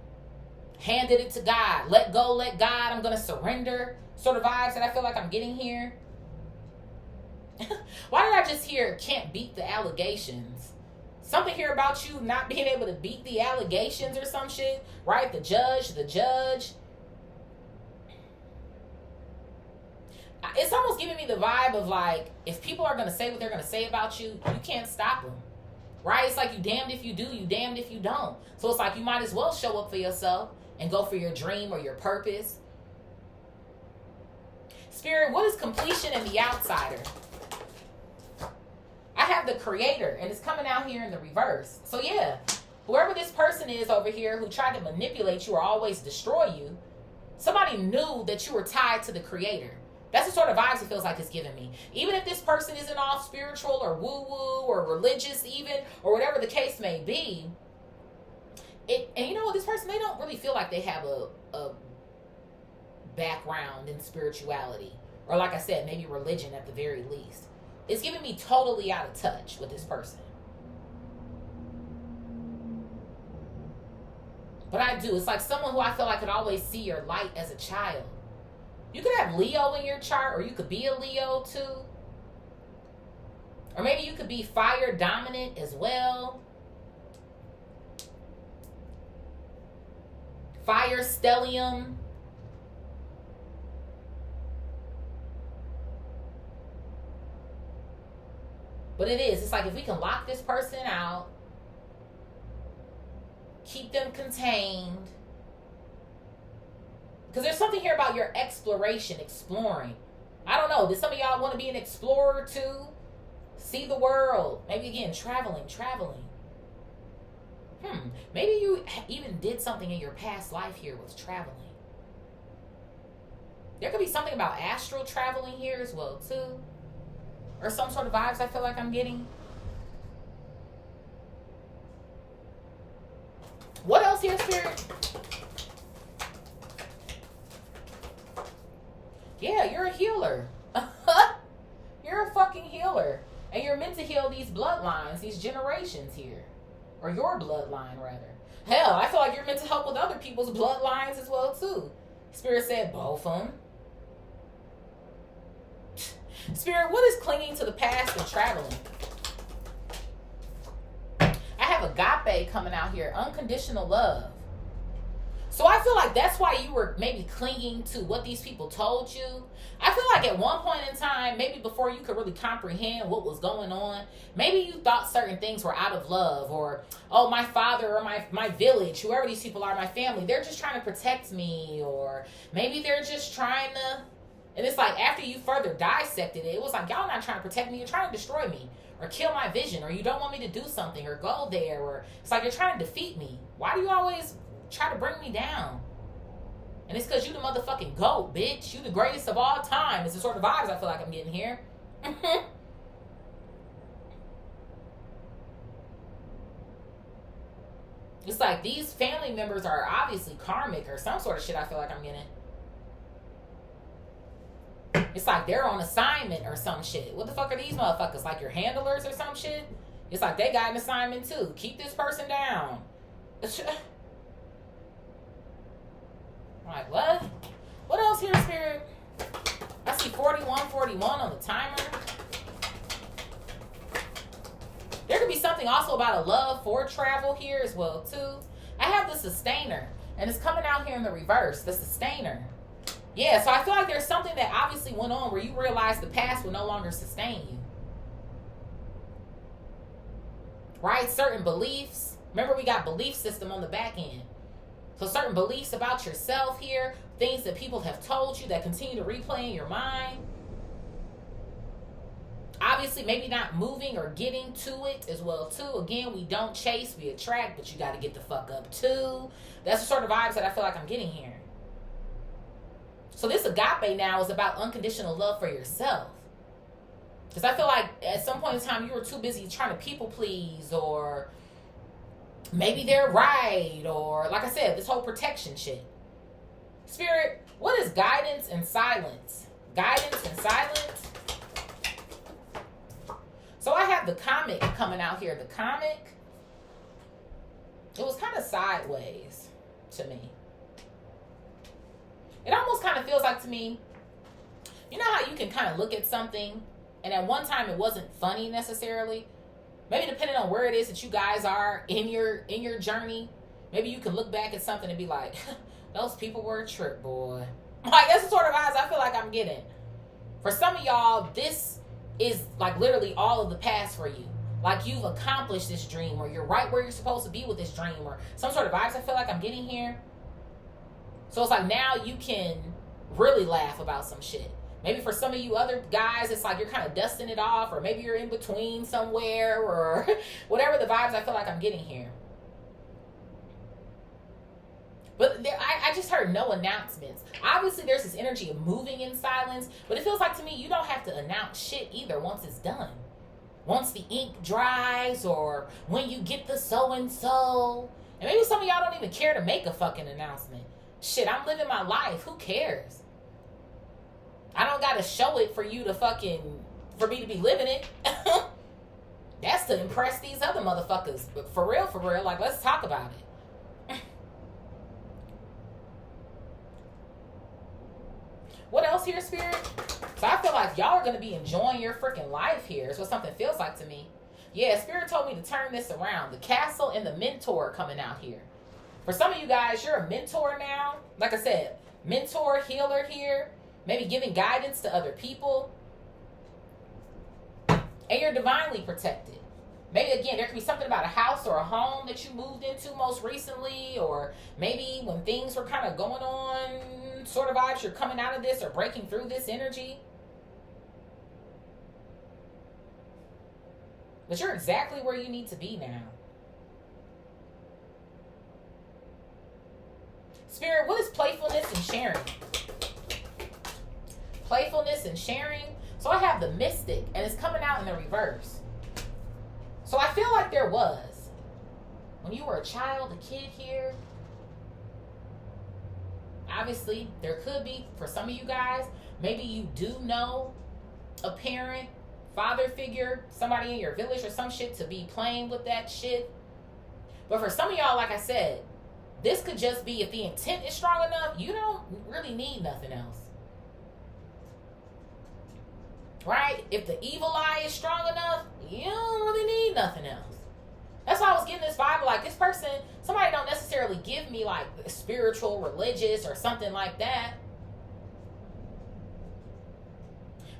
Handed it to God. Let go, let God. I'm going to surrender. Sort of vibes that I feel like I'm getting here. Why did I just hear can't beat the allegations? Something here about you not being able to beat the allegations or some shit. Right? The judge. It's almost giving me the vibe of like, if people are going to say what they're going to say about you, you can't stop them. Right? It's like you damned if you do, you damned if you don't. So it's like you might as well show up for yourself and go for your dream or your purpose. Spirit, what is completion and the outsider? I have the Creator, and it's coming out here in the reverse. So yeah, whoever this person is over here who tried to manipulate you or always destroy you, somebody knew that you were tied to the Creator. That's the sort of vibes it feels like it's giving me. Even if this person isn't all spiritual or woo-woo or religious even, or whatever the case may be, and you know what, this person, they don't really feel like they have a background in spirituality. Or like I said, maybe religion at the very least. It's giving me totally out of touch with this person. But I do. It's like someone who I feel like could always see your light as a child. You could have Leo in your chart, or you could be a Leo too. Or maybe you could be fire dominant as well. Fire stellium. But it is. It's like if we can lock this person out, keep them contained. Because there's something here about your exploration, exploring. I don't know. Did some of y'all want to be an explorer too? See the world. Maybe again, traveling. Maybe you even did something in your past life here with traveling. There could be something about astral traveling here as well too. Or some sort of vibes I feel like I'm getting. else here, Spirit? Yeah, you're a healer. You're a fucking healer. And you're meant to heal these bloodlines, these generations here. Or your bloodline, rather. Hell, I feel like you're meant to help with other people's bloodlines as well, too. Spirit said both of them. Spirit, what is clinging to the past and traveling? I have agape coming out here. Unconditional love. So I feel like that's why you were maybe clinging to what these people told you. I feel like at one point in time, maybe before you could really comprehend what was going on, maybe you thought certain things were out of love, or, oh, my father or my village, whoever these people are, my family, they're just trying to protect me, or maybe they're just trying to, and it's like after you further dissected it, it was like, y'all not trying to protect me, you're trying to destroy me, or kill my vision, or you don't want me to do something, or go there, or it's like you're trying to defeat me. Why do you always try to bring me down? And it's because you the motherfucking GOAT, bitch. You the greatest of all time. It's the sort of vibes I feel like I'm getting here. It's like these family members are obviously karmic or some sort of shit I feel like I'm getting. It's like they're on assignment or some shit. What the fuck are these motherfuckers? Like your handlers or some shit? It's like they got an assignment too. Keep this person down. Like, what? What else here, Spirit? I see 4141 on the timer. There could be something also about a love for travel here as well, too. I have the sustainer, and it's coming out here in the reverse, the sustainer. Yeah, so I feel like there's something that obviously went on where you realize the past will no longer sustain you. Right? Certain beliefs. Remember, we got belief system on the back end. So certain beliefs about yourself here, things that people have told you that continue to replay in your mind. Obviously, maybe not moving or getting to it as well, too. Again, we don't chase, we attract, but you got to get the fuck up, too. That's the sort of vibes that I feel like I'm getting here. So this agape now is about unconditional love for yourself. Because I feel like at some point in time, you were too busy trying to people please, or maybe they're right, or like I said, this whole protection shit. Spirit, what is guidance and silence? Guidance and silence? So I have the comic coming out here. The comic, it was kind of sideways to me. It almost kind of feels like to me, you know how you can kind of look at something and at one time it wasn't funny necessarily? Maybe depending on where it is that you guys are in your journey, maybe you can look back at something and be like, those people were a trip, boy. Like, that's the sort of vibes I feel like I'm getting. For some of y'all, this is like literally all of the past for you. Like you've accomplished this dream, or you're right where you're supposed to be with this dream, or some sort of vibes I feel like I'm getting here. So it's like now you can really laugh about some shit. Maybe for some of you other guys, it's like you're kind of dusting it off, or maybe you're in between somewhere, or whatever the vibes I feel like I'm getting here. But I just heard no announcements. Obviously, there's this energy of moving in silence, but it feels like to me you don't have to announce shit either once it's done. Once the ink dries, or when you get the so-and-so. And maybe some of y'all don't even care to make a fucking announcement. Shit, I'm living my life. Who cares? I don't gotta show it for you to for me to be living it. That's to impress these other motherfuckers. But for real, like, let's talk about it. What else here, Spirit? So I feel like y'all are going to be enjoying your freaking life here. Is what something feels like to me. Yeah, Spirit told me to turn this around. The castle and the mentor coming out here. For some of you guys, you're a mentor now. Like I said, mentor, healer here. Maybe giving guidance to other people. And you're divinely protected. Maybe, again, there could be something about a house or a home that you moved into most recently. Or maybe when things were kind of going on, sort of vibes, you're coming out of this or breaking through this energy. But you're exactly where you need to be now. Spirit, what is playfulness and sharing? Playfulness and sharing. So I have the mystic, and it's coming out in the reverse. So I feel like there was, when you were a child, a kid here, Obviously, there could be, for some of you guys, maybe you do know a parent, father figure, somebody in your village or some shit to be playing with that shit. But for some of y'all, like I said, this could just be, if the intent is strong enough, you don't really need nothing else. Right? If the evil eye is strong enough, you don't really need nothing else. That's why I was getting this vibe, like this person, somebody don't necessarily give me like spiritual, religious, or something like that.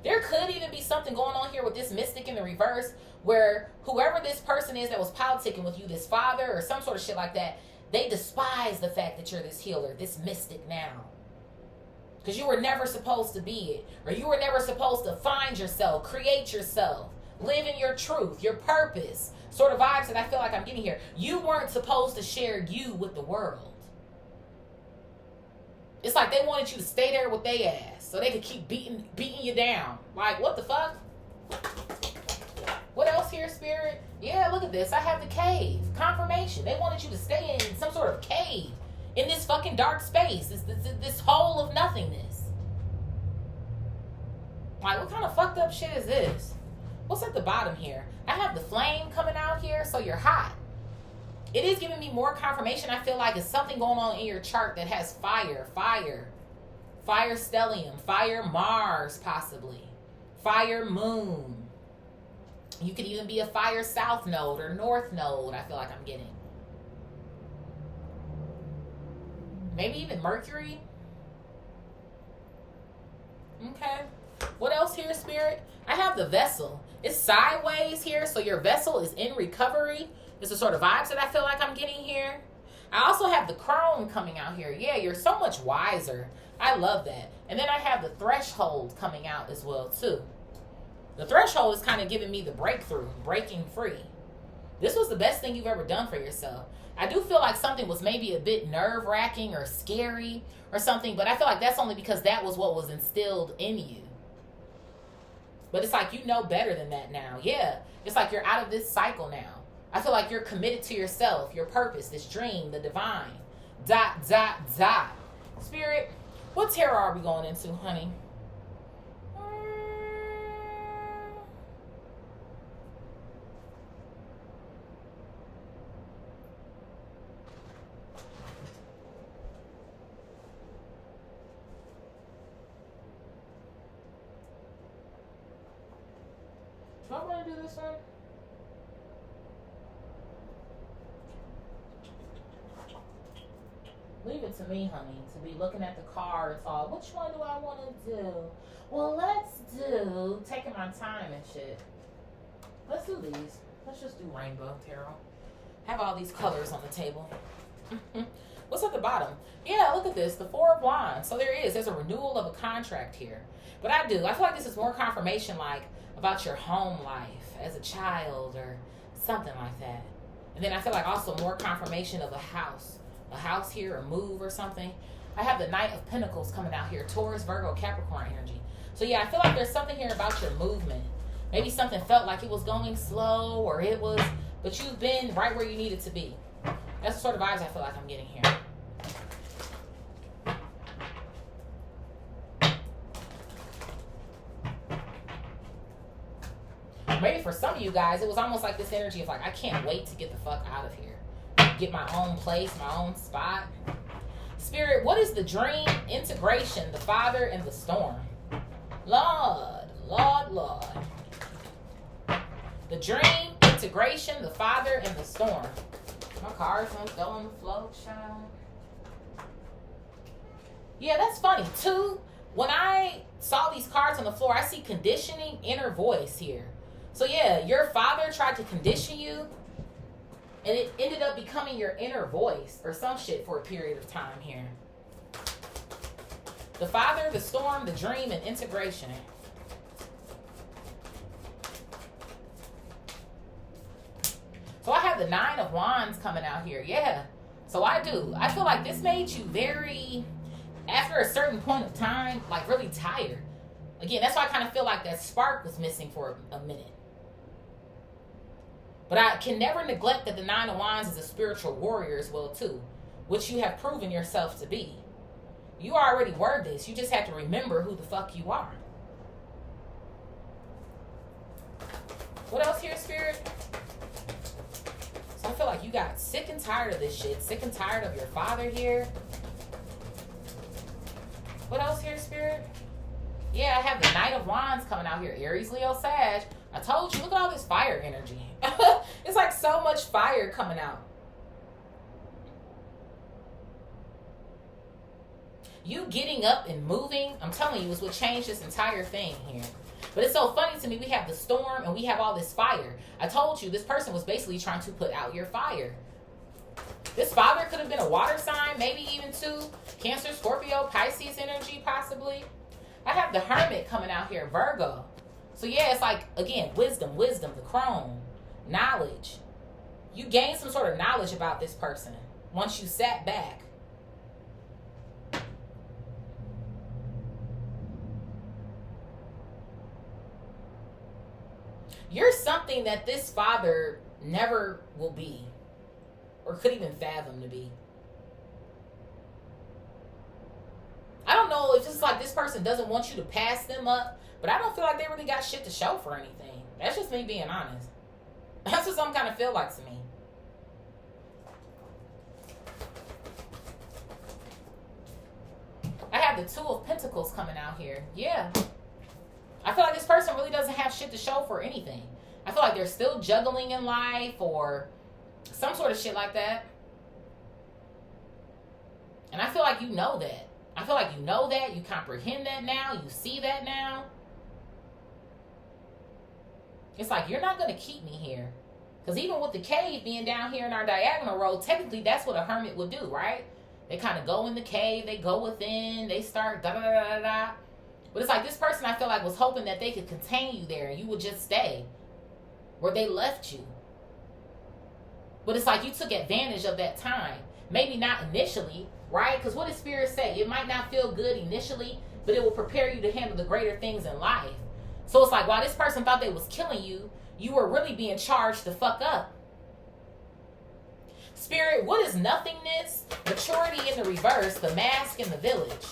There could even be something going on here with this mystic in the reverse, where whoever this person is that was politicking with you, this father or some sort of shit like that, they despise the fact that you're this healer, this mystic now. Because you were never supposed to be it. Or you were never supposed to find yourself, create yourself, live in your truth, your purpose. Sort of vibes that I feel like I'm getting here. You weren't supposed to share you with the world. It's like they wanted you to stay there with their ass so they could keep beating you down. Like, what the fuck? What else here, Spirit? Yeah, look at this. I have the cave. Confirmation. They wanted you to stay in some sort of cave. In this fucking dark space. This hole of nothingness. Like, what kind of fucked up shit is this? What's at the bottom here? I have the flame coming out here, so you're hot. It is giving me more confirmation. I feel like it's something going on in your chart that has fire, stellium, fire Mars possibly, fire moon. You could even be a fire south node or north node, I feel like I'm getting. Maybe even Mercury. Okay. What else here, Spirit? I have the vessel. It's sideways here, so your vessel is in recovery. It's the sort of vibes that I feel like I'm getting here. I also have the crone coming out here. Yeah, you're so much wiser. I love that. And then I have the threshold coming out as well, too. The threshold is kind of giving me the breakthrough, breaking free. This was the best thing you've ever done for yourself. I do feel like something was maybe a bit nerve-wracking or scary or something, but I feel like that's only because that was what was instilled in you. But it's like you know better than that now. Yeah, it's like you're out of this cycle now. I feel like you're committed to yourself, your purpose, this dream, the divine. ... Spirit, what tarot are we going into, honey? Do I want to do this one? Leave it to me, honey, to be looking at the cards all. Which one do I want to do? Well, let's do taking my time and shit. Let's do these. Let's just do rainbow tarot. Have all these colors on the table. What's at the bottom? Yeah, look at this. The Four of Wands. So there's a renewal of a contract here. But I feel like this is more confirmation, like, about your home life as a child or something like that. And then I feel like also more confirmation of a house here, a move or something. I have the Knight of Pentacles coming out here, Taurus, Virgo, Capricorn energy. So yeah, I feel like there's something here about your movement. Maybe something felt like it was going slow but you've been right where you needed to be. That's the sort of vibes I feel like I'm getting here. Maybe for some of you guys, it was almost like this energy of like, I can't wait to get the fuck out of here. Get my own place, my own spot. Spirit, what is the dream, integration, the Father, and the storm? Lord. The dream, integration, the Father, and the storm. My cards don't go on the flow, child. Yeah, that's funny. Too, when I saw these cards on the floor, I see conditioning, inner voice here. So yeah, your father tried to condition you, and it ended up becoming your inner voice or some shit for a period of time here. The Father, the storm, the dream, and integration. So I have the Nine of Wands coming out here. Yeah. So I feel like this made you very, after a certain point of time, like really tired. Again, that's why I kind of feel like that spark was missing for a minute. But I can never neglect that the Nine of Wands is a spiritual warrior as well, too, which you have proven yourself to be. You already were this. You just have to remember who the fuck you are. What else here, Spirit? So I feel like you got sick and tired of this shit. Sick and tired of your father here. What else here, Spirit? Yeah, I have the Knight of Wands coming out here. Aries, Leo, Sag. I told you, look at all this fire energy. It's like so much fire coming out. You getting up and moving, I'm telling you, is what changed this entire thing here. But it's so funny to me. We have the storm and we have all this fire. I told you, this person was basically trying to put out your fire. This father could have been a water sign, maybe even two. Cancer, Scorpio, Pisces energy, possibly. I have the Hermit coming out here, Virgo. So yeah, it's like, again, wisdom, the crone, knowledge. You gain some sort of knowledge about this person once you sat back. You're something that this father never will be or could even fathom to be. I don't know if it's like this person doesn't want you to pass them up, but I don't feel like they really got shit to show for anything. That's just me being honest. That's what some kind of feel like to me. I have the Two of Pentacles coming out here. Yeah. I feel like this person really doesn't have shit to show for anything. I feel like they're still juggling in life or some sort of shit like that. And I feel like you know that. I feel like you know that. You comprehend that now. You see that now. It's like, you're not going to keep me here. Because even with the cave being down here in our diagonal road, technically that's what a hermit would do, right? They kind of go in the cave. They go within. They start da-da-da-da-da. But it's like this person, I feel like, was hoping that they could contain you there and you would just stay where they left you. But it's like you took advantage of that time. Maybe not initially, right? Because what does Spirit say? It might not feel good initially, but it will prepare you to handle the greater things in life. So it's like, while this person thought they was killing you, you were really being charged to fuck up. Spirit, what is nothingness? Maturity in the reverse, the mask in the village.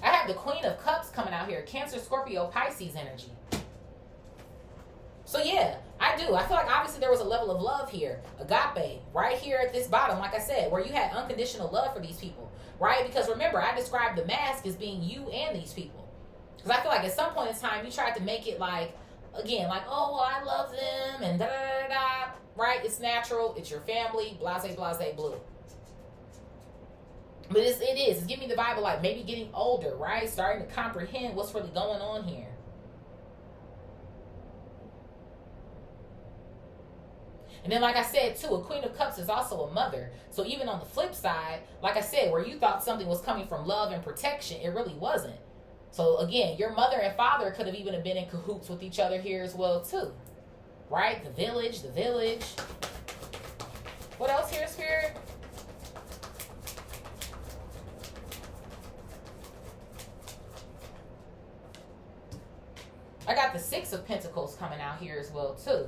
I have the Queen of Cups coming out here. Cancer, Scorpio, Pisces energy. So yeah, I do. I feel like obviously there was a level of love here. Agape, right here at this bottom, like I said, where you had unconditional love for these people, right? Because remember, I described the mask as being you and these people. Because I feel like at some point in time, you tried to make it like, again, like, oh, well, I love them and da-da-da-da, right? It's natural. It's your family, blase, blase, blue. But it is. It's giving me the vibe of like maybe getting older, right? Starting to comprehend what's really going on here. And then, like I said, too, a Queen of Cups is also a mother. So even on the flip side, like I said, where you thought something was coming from love and protection, it really wasn't. So again, your mother and father could have even been in cahoots with each other here as well, too. Right? The village. What else here, Spirit? I got the Six of Pentacles coming out here as well, too.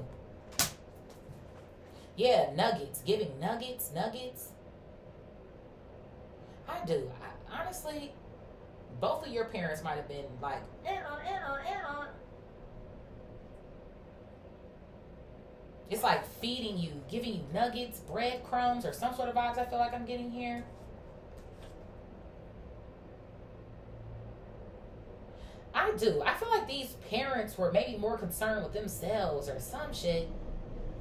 Yeah, nuggets. Giving nuggets. I do. Honestly, both of your parents might have been like, It's like feeding you, giving you nuggets, breadcrumbs, or some sort of vibes I feel like I'm getting here. I do. I feel like these parents were maybe more concerned with themselves or some shit.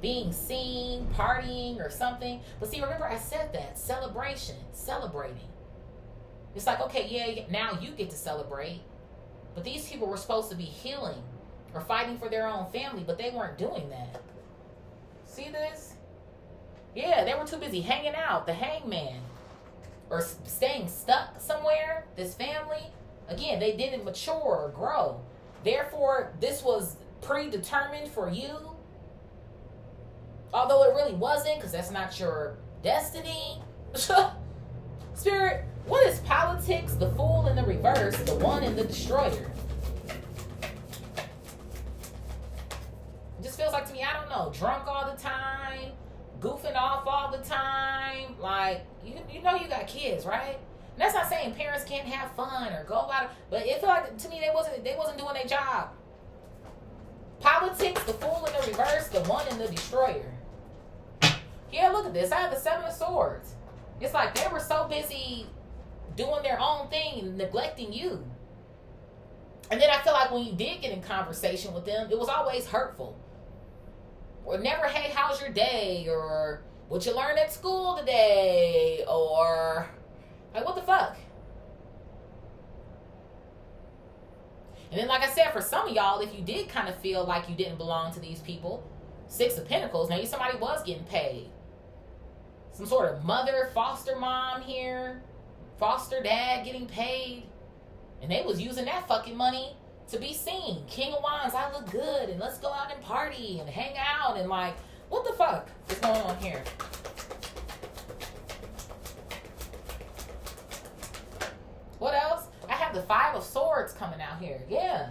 Being seen, partying, or something. But see, remember I said that. Celebration. Celebrating. It's like, okay, yeah, now you get to celebrate. But these people were supposed to be healing or fighting for their own family, but they weren't doing that. See this? Yeah, they were too busy hanging out, the hangman. Or staying stuck somewhere, this family. Again, they didn't mature or grow. Therefore, this was predetermined for you. Although it really wasn't, because that's not your destiny. Spirit, what is politics, the Fool in the reverse, the One and the Destroyer? It just feels like to me, I don't know, drunk all the time, goofing off all the time. Like, you know you got kids, right? And that's not saying parents can't have fun or go out, but it felt like, to me, they wasn't doing their job. Politics, the Fool in the reverse, the One and the Destroyer. Yeah, look at this. I have the Seven of Swords. It's like they were so busy doing their own thing and neglecting you. And then I feel like when you did get in conversation with them, it was always hurtful. Or never, hey, how's your day? Or what you learned at school today? Or, like, what the fuck? And then, like I said, for some of y'all, if you did kind of feel like you didn't belong to these people, Six of Pentacles, maybe somebody was getting paid. Some sort of mother, foster mom here, foster dad getting paid. And they was using that fucking money to be seen. King of Wands, I look good, and let's go out and party and hang out, and like, what the fuck is going on here? What else? I have the Five of Swords coming out here. Yeah.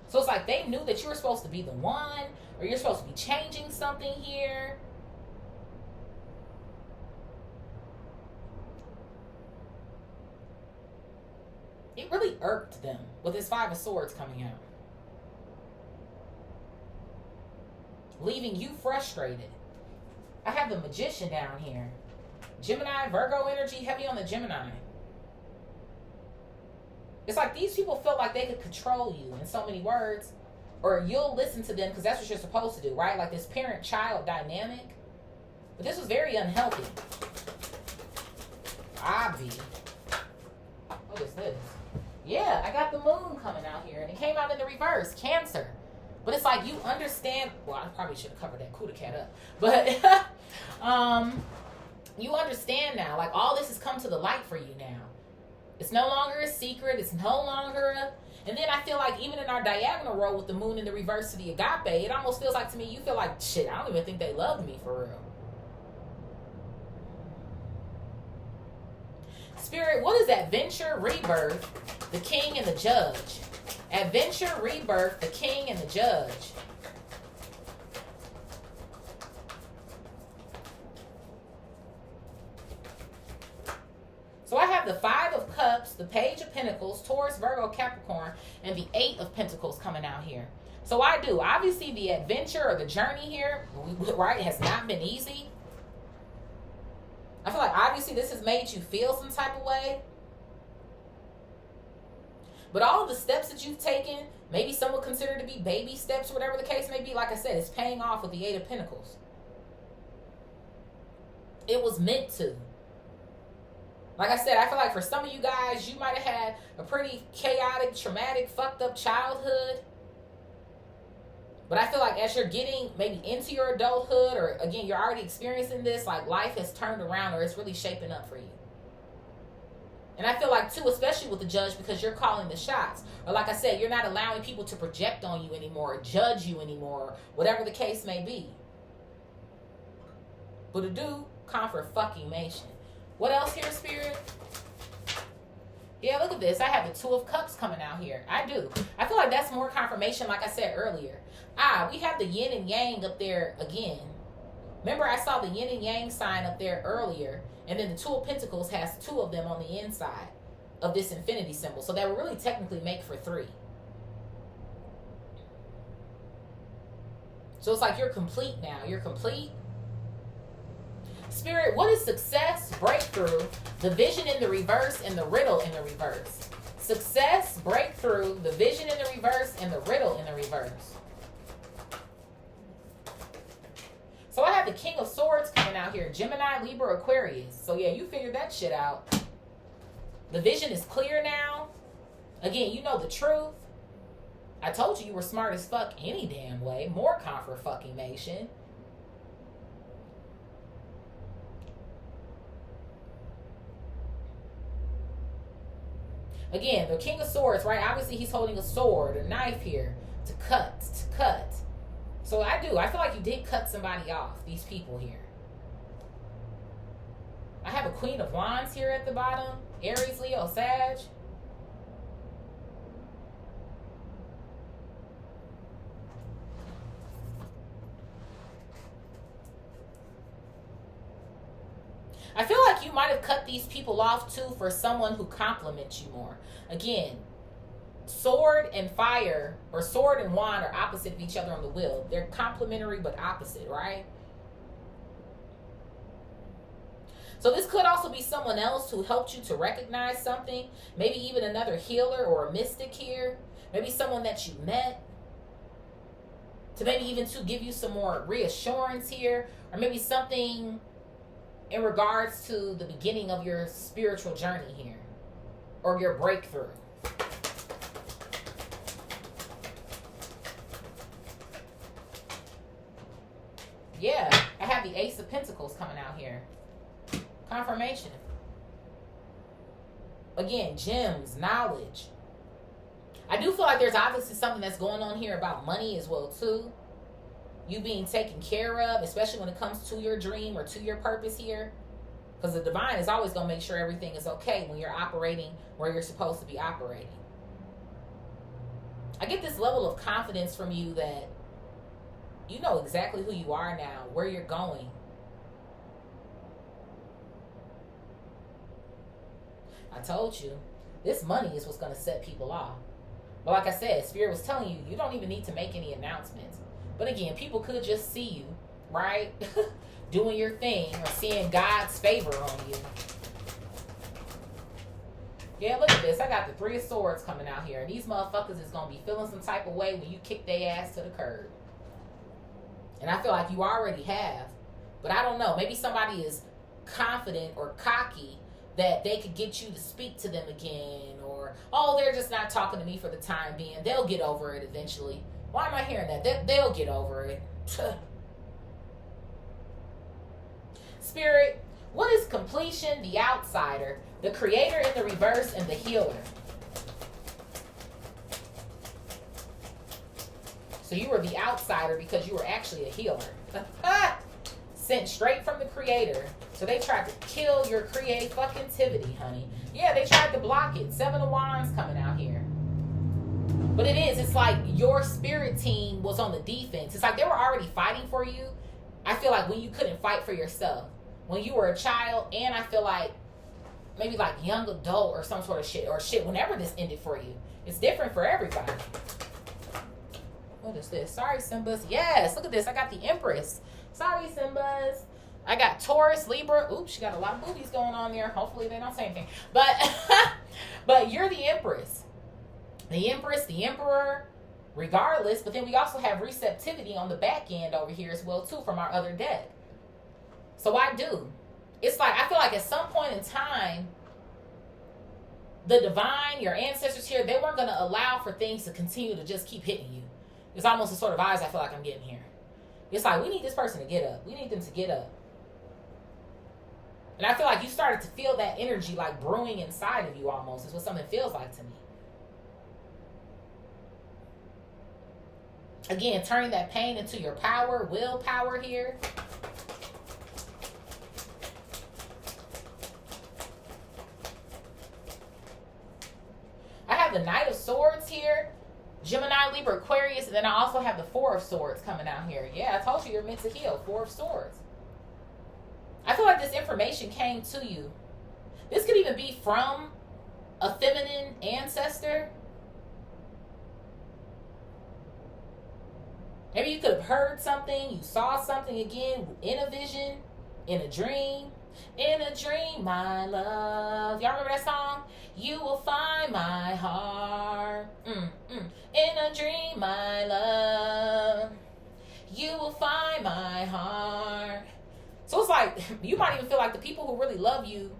So it's like they knew that you were supposed to be the one, or you're supposed to be changing something here. It really irked them with this Five of Swords coming out. Leaving you frustrated. I have the Magician down here. Gemini, Virgo energy, heavy on the Gemini. It's like these people felt like they could control you in so many words, or you'll listen to them because that's what you're supposed to do, right? Like this parent-child dynamic. But this was very unhealthy. Obvi. What is this? Yeah, I got the Moon coming out here, and it came out in the reverse, Cancer. But it's like you understand. Well, I probably should have covered that coup de cat up, but you understand now. Like all this has come to the light for you now. It's no longer a secret. It's no longer a. And then I feel like even in our diagonal row with the Moon in the reverse to the Agape, it almost feels like to me you feel like shit. I don't even think they loved me for real. Spirit, what is Adventure, Rebirth, the King and the Judge? Adventure, Rebirth, the King and the Judge. So I have the Five of Cups, the Page of Pentacles, Taurus, Virgo, Capricorn, and the Eight of Pentacles coming out here. So I do. Obviously, the adventure or the journey here, right, has not been easy. I feel like obviously this has made you feel some type of way. But all of the steps that you've taken, maybe some would consider to be baby steps, whatever the case may be, like I said, it's paying off with the Eight of Pentacles. It was meant to. Like I said, I feel like for some of you guys, you might have had a pretty chaotic, traumatic, fucked up childhood. But I feel like as you're getting maybe into your adulthood, or again, you're already experiencing this, like life has turned around or it's really shaping up for you. And I feel like too, especially with the Judge, because you're calling the shots. Or like I said, you're not allowing people to project on you anymore, or judge you anymore, whatever the case may be. But to do, confirmation. What else here, Spirit? Yeah, look at this. I have the Two of Cups coming out here. I do. I feel like that's more confirmation, like I said earlier. We have the yin and yang up there again. Remember, I saw the yin and yang sign up there earlier. And then the Two of Pentacles has two of them on the inside of this infinity symbol. So that would really technically make for three. So it's like you're complete now. You're complete. Spirit, what is success, breakthrough, the Vision in the reverse, and the Riddle in the reverse? Success, breakthrough, the Vision in the reverse, and the Riddle in the reverse. So I have the King of Swords coming out here. Gemini, Libra, Aquarius. So yeah, you figured that shit out. The vision is clear now. Again, you know the truth. I told you were smart as fuck any damn way. More confirmation. Again, the King of Swords, right? Obviously, he's holding a sword, a knife here to cut. So I feel like you did cut somebody off, these people here. I have a Queen of Wands here at the bottom. Aries, Leo, Sag. I feel like you might have cut these people off too for someone who compliments you more. Again, sword and fire, or sword and wand, are opposite of each other on the wheel. They're complementary but opposite, right? So this could also be someone else who helped you to recognize something. Maybe even another healer or a mystic here. Maybe someone that you met. To maybe even to give you some more reassurance here. Or maybe something in regards to the beginning of your spiritual journey here. Or your breakthrough. Yeah, I have the Ace of Pentacles coming out here. Confirmation. Again, gems, knowledge. I do feel like there's obviously something that's going on here about money as well too. You being taken care of, especially when it comes to your dream or to your purpose here. Because the divine is always going to make sure everything is okay when you're operating where you're supposed to be operating. I get this level of confidence from you that you know exactly who you are now, where you're going. I told you, this money is what's going to set people off. But like I said, Spirit was telling you, you don't even need to make any announcements. But again, people could just see you, right? Doing your thing or seeing God's favor on you. Yeah, look at this. I got the Three of Swords coming out here. And these motherfuckers is going to be feeling some type of way when you kick their ass to the curb. And I feel like you already have. But I don't know. Maybe somebody is confident or cocky that they could get you to speak to them again. Or, oh, they're just not talking to me for the time being. They'll get over it eventually. Why am I hearing that? They'll get over it. Spirit, what is completion, the outsider, the creator in the reverse, and the healer? So you were the outsider because you were actually a healer. Sent straight from the creator. So they tried to kill your creativity, honey. Yeah, they tried to block it. 7 of Wands coming out here. But it's like your spirit team was on the defense. It's like they were already fighting for you. I feel like when you couldn't fight for yourself. When you were a child, and I feel like maybe like young adult or some sort of shit. Or shit, whenever this ended for you. It's different for everybody. What is this? Sorry, Simbas. Yes, look at this. I got the Empress. Sorry, Simbas. I got Taurus, Libra. Oops, she got a lot of boobies going on there. Hopefully they don't say anything. But you're the Empress. The Empress, the Emperor, regardless. But then we also have receptivity on the back end over here as well, too, from our other deck. So I do. It's like, I feel like at some point in time, the divine, your ancestors here, they weren't going to allow for things to continue to just keep hitting you. It's almost the sort of eyes I feel like I'm getting here. It's like, we need this person to get up. We need them to get up. And I feel like you started to feel that energy like brewing inside of you almost. Is what something feels like to me. Again, turning that pain into your power, willpower here. I have the Knight of Swords here. Gemini, Libra, Aquarius, and then I also have the Four of Swords coming out here. Yeah, I told you you're meant to heal. 4 of Swords. I feel like this information came to you. This could even be from a feminine ancestor. Maybe you could have heard something. You saw something again in a vision, in a dream. In a dream, my love. Y'all remember that song? You will find my heart. In a dream, my love. You will find my heart. So it's like, you might even feel like the people who really love you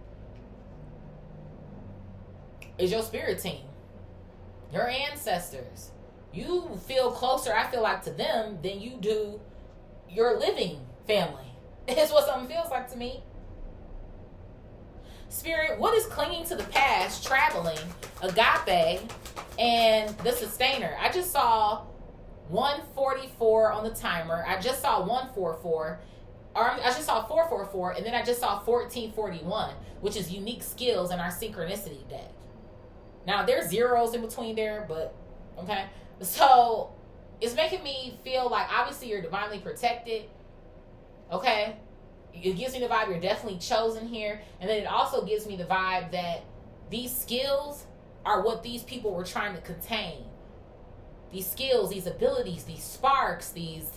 is your spirit team. Your ancestors. You feel closer, I feel like, to them than you do your living family. It's what something feels like to me. Spirit, what is clinging to the past, traveling, agape, and the sustainer? I just saw 144 on the timer. I just saw 144. Or I just saw 444, and then I just saw 1441, which is unique skills in our synchronicity deck. Now, there's zeros in between there, but, okay. So, it's making me feel like, obviously, you're divinely protected, okay? It gives me the vibe you're definitely chosen here. And then it also gives me the vibe that these skills are what these people were trying to contain. These skills, these abilities, these sparks, these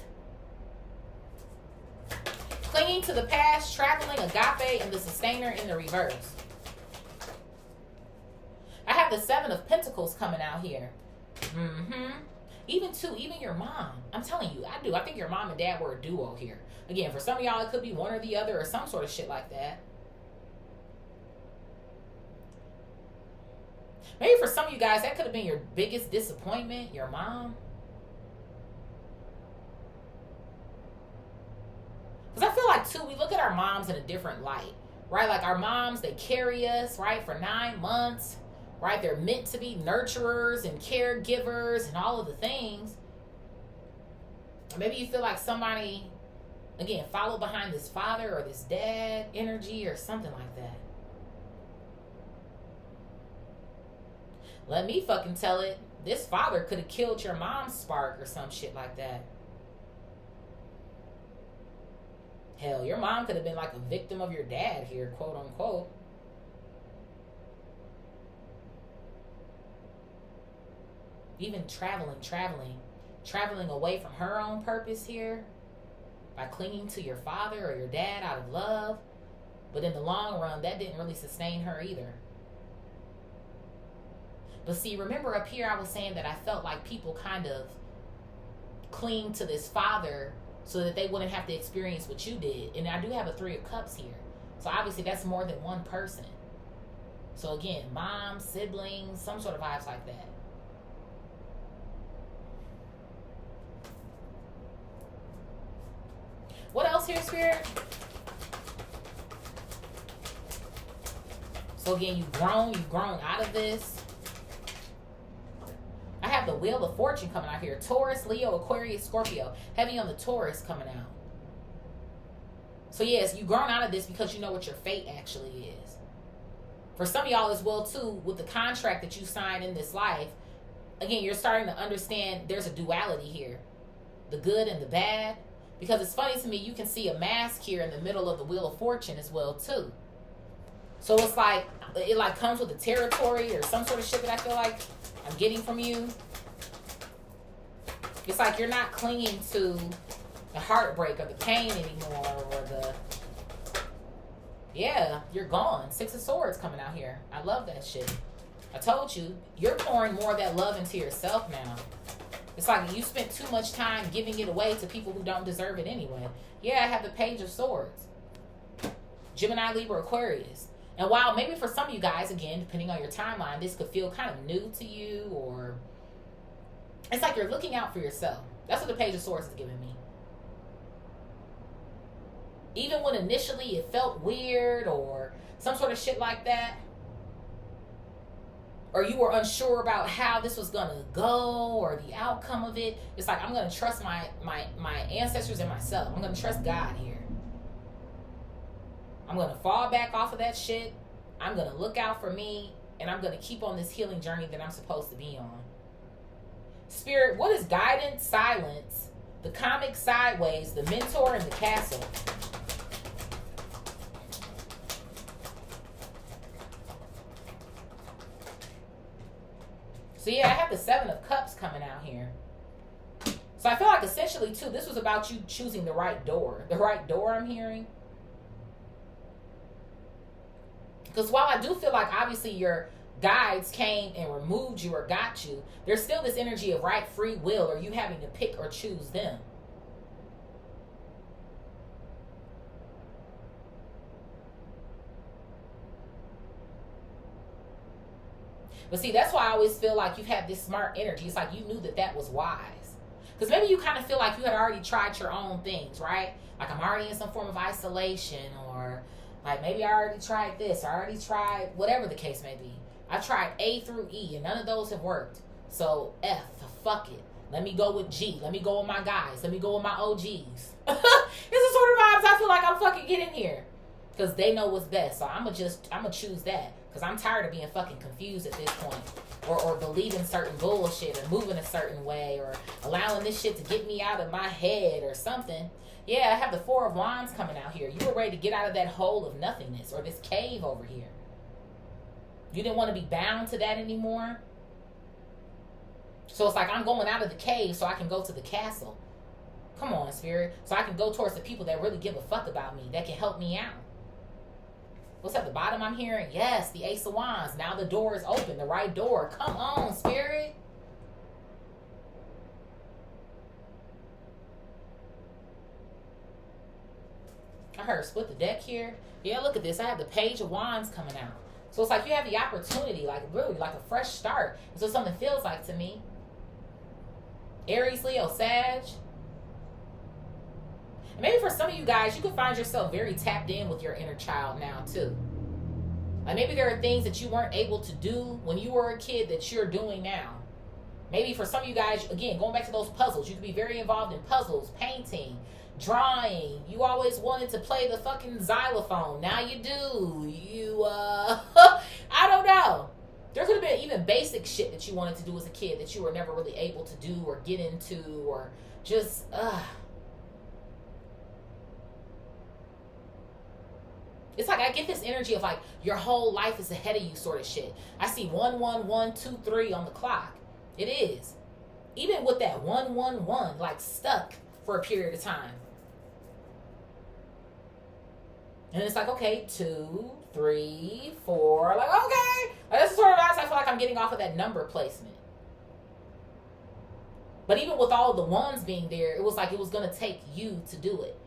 clinging to the past, traveling, agape, and the sustainer in the reverse. I have the 7 of Pentacles coming out here. Even your mom. I'm telling you, I do. I think your mom and dad were a duo here. Again, for some of y'all, it could be one or the other or some sort of shit like that. Maybe for some of you guys, that could have been your biggest disappointment, your mom. Because I feel like, too, we look at our moms in a different light, right? Like, our moms, they carry us, right, for 9 months, right? They're meant to be nurturers and caregivers and all of the things. Or maybe you feel like somebody, again, followed behind this father or this dad energy or something like that. Let me fucking tell it. This father could have killed your mom's spark or some shit like that. Hell, your mom could have been like a victim of your dad here, quote unquote. Even traveling away from her own purpose here by clinging to your father or your dad out of love. But in the long run, that didn't really sustain her either. But see, remember up here I was saying that I felt like people kind of cling to this father so that they wouldn't have to experience what you did. And I do have a 3 of Cups here. So obviously that's more than one person. So again, mom, siblings, some sort of vibes like that. What else here, Spirit? So again, you've grown out of this. I have the Wheel of Fortune coming out here. Taurus, Leo, Aquarius, Scorpio. Heavy on the Taurus coming out. So yes, you've grown out of this because you know what your fate actually is. For some of y'all as well too, with the contract that you signed in this life, again, you're starting to understand there's a duality here. The good and the bad. Because it's funny to me, you can see a mask here in the middle of the Wheel of Fortune as well too. So it's like, it like comes with the territory or some sort of shit that I feel like I'm getting from you. It's like you're not clinging to the heartbreak or the pain anymore or the... Yeah, you're gone. 6 of Swords coming out here. I love that shit. I told you, you're pouring more of that love into yourself now. It's like you spent too much time giving it away to people who don't deserve it anyway. Yeah, I have the Page of Swords. Gemini, Libra, Aquarius. And while maybe for some of you guys, again, depending on your timeline, this could feel kind of new to you, or it's like you're looking out for yourself. That's what the Page of Swords is giving me. Even when initially it felt weird or some sort of shit like that, or you were unsure about how this was going to go or the outcome of it, it's like I'm going to trust my ancestors and myself. I'm going to trust God here. I'm going to fall back off of that shit. I'm going to look out for me, and I'm going to keep on this healing journey that I'm supposed to be on. Spirit, what is guidance, silence, the comic sideways, the mentor, and the castle? So yeah, I have the 7 of Cups coming out here. So I feel like essentially, too, this was about you choosing the right door. The right door, I'm hearing. Because while I do feel like, obviously, your guides came and removed you or got you, there's still this energy of right free will or you having to pick or choose them. But see, that's why I always feel like you've had this smart energy. It's like you knew that that was wise. Because maybe you kind of feel like you had already tried your own things, right? Like I'm already in some form of isolation, or like maybe I already tried this. I already tried whatever the case may be. I tried A through E and none of those have worked. So F, fuck it. Let me go with G. Let me go with my guys. Let me go with my OGs. It's the sort of vibes I feel like I'm fucking getting here. Because they know what's best. So I'm going to choose that. Because I'm tired of being fucking confused at this point. Or believing certain bullshit or moving a certain way or allowing this shit to get me out of my head or something. Yeah, I have the Four of Wands coming out here. You were ready to get out of that hole of nothingness or this cave over here. You didn't want to be bound to that anymore. So it's like, I'm going out of the cave so I can go to the castle. Come on, Spirit. So I can go towards the people that really give a fuck about me, that can help me out. What's at the bottom I'm hearing? Yes, the Ace of Wands. Now the door is open, the right door. Come on, Spirit. I heard split the deck here. Yeah, look at this. I have the Page of Wands coming out. So it's like you have the opportunity, like really, like a fresh start. That's what something feels like to me. Aries, Leo, Sag. And maybe for some of you guys, you can find yourself very tapped in with your inner child now too. Like maybe there are things that you weren't able to do when you were a kid that you're doing now. Maybe for some of you guys, again, going back to those puzzles, you can be very involved in puzzles, painting, drawing. You always wanted to play the fucking xylophone. Now you do. I don't know. There could have been even basic shit that you wanted to do as a kid that you were never really able to do or get into or just, It's like I get this energy of like your whole life is ahead of you sort of shit. I see 1, 1, 1, 2, 3 on the clock. It is. Even with that 1, 1, 1, like stuck for a period of time. And it's like, okay, 2, 3, 4, like, okay. Like, that's the sort of vibes I feel like I'm getting off of that number placement. But even with all the ones being there, it was like it was going to take you to do it.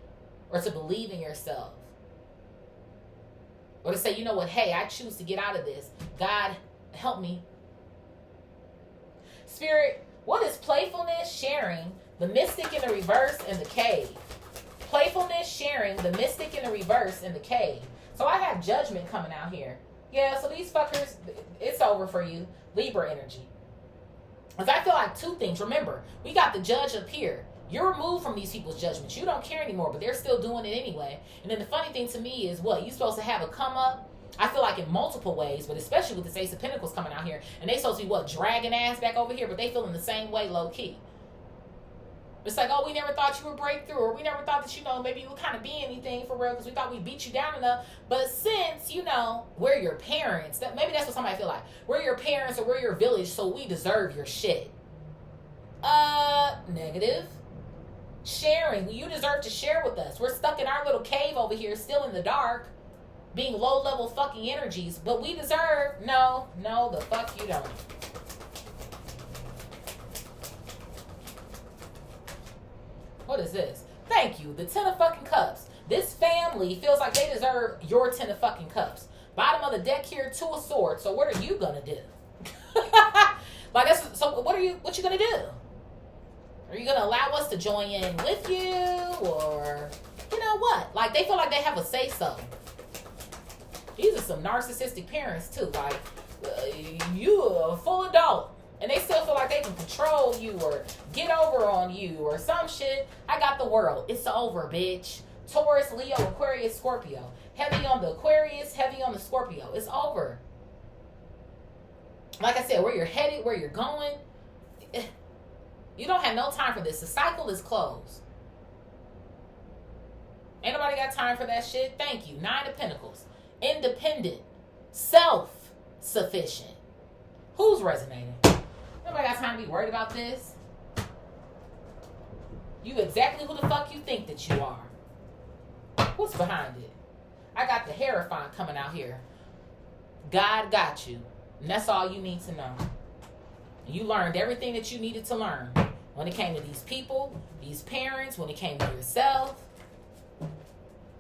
Or to believe in yourself. Or to say, you know what, hey, I choose to get out of this. God, help me. Spirit, what is playfulness, sharing, the mystic in the reverse, and the cave? Playfulness, sharing, the mystic in the reverse, and the cave. So I have judgment coming out here. Yeah, so these fuckers, it's over for you. Libra energy. Because I feel like two things. Remember, we got the judge up here. You're removed from these people's judgments. You don't care anymore, but they're still doing it anyway. And then the funny thing to me is what? You're supposed to have a come up. I feel like in multiple ways, but especially with this Ace of Pentacles coming out here. And they supposed to be what? Dragging ass back over here, but they feeling the same way low key. It's like, oh, we never thought you would break through, or we never thought that, maybe you would kind of be anything for real because we thought we beat you down enough. But since, we're your parents, maybe that's what somebody feel like. We're your parents or we're your village, so we deserve your shit. Negative. Sharing. You deserve to share with us. We're stuck in our little cave over here, still in the dark, being low-level fucking energies, but we deserve. No, the fuck you don't. What is this? Thank you. The 10 of fucking cups. This family feels like they deserve your 10 of fucking cups. Bottom of the deck here, 2 of swords. So what are you gonna do? So what you gonna do? Are you gonna allow us to join in with you, or what? Like they feel like they have a say so. These are some narcissistic parents too. Like you are a full adult, and they still feel like they can control you or get over on you or some shit. I got the world. It's over, bitch. Taurus, Leo, Aquarius, Scorpio. Heavy on the Aquarius, heavy on the Scorpio. It's over. Like I said, where you're headed, where you're going, you don't have no time for this. The cycle is closed. Ain't nobody got time for that shit. Thank you. 9 of Pentacles. Independent. Self-sufficient. Who's resonating? Nobody got time to be worried about this. You exactly who the fuck you think that you are. What's behind it? I got the Hierophant coming out here. God got you. And that's all you need to know. You learned everything that you needed to learn. When it came to these people, these parents, when it came to yourself. The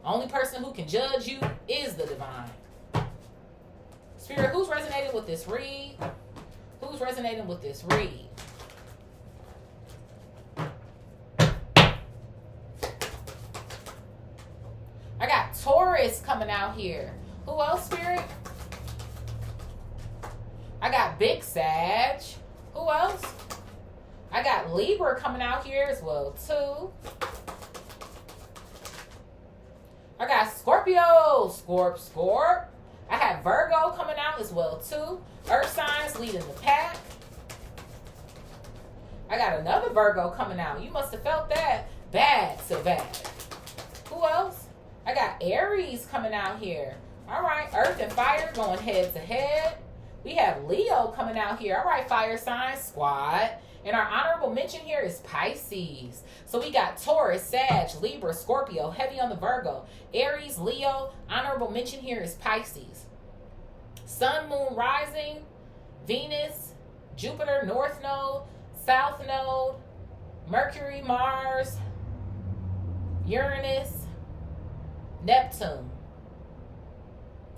only person who can judge you is the divine. Spirit, who's resonating with this read? Who's resonating with this read? I got Taurus coming out here. Who else, Spirit? I got Big Sag. Who else? I got Libra coming out here as well, too. I got Scorpio. Scorp. I have Virgo coming out as well, too. Earth signs leading the pack. I got another Virgo coming out. You must have felt that. Bad to bad. Who else? I got Aries coming out here. All right, Earth and Fire going head to head. We have Leo coming out here. All right, fire sign squad. And our honorable mention here is Pisces. So we got Taurus, Sag, Libra, Scorpio, heavy on the Virgo. Aries, Leo. Honorable mention here is Pisces. Sun, Moon, Rising, Venus, Jupiter, North Node, South Node, Mercury, Mars, Uranus, Neptune.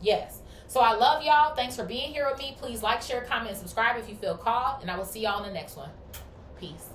Yes. So I love y'all. Thanks for being here with me. Please like, share, comment, and subscribe if you feel called. And I will see y'all in the next one. Peace.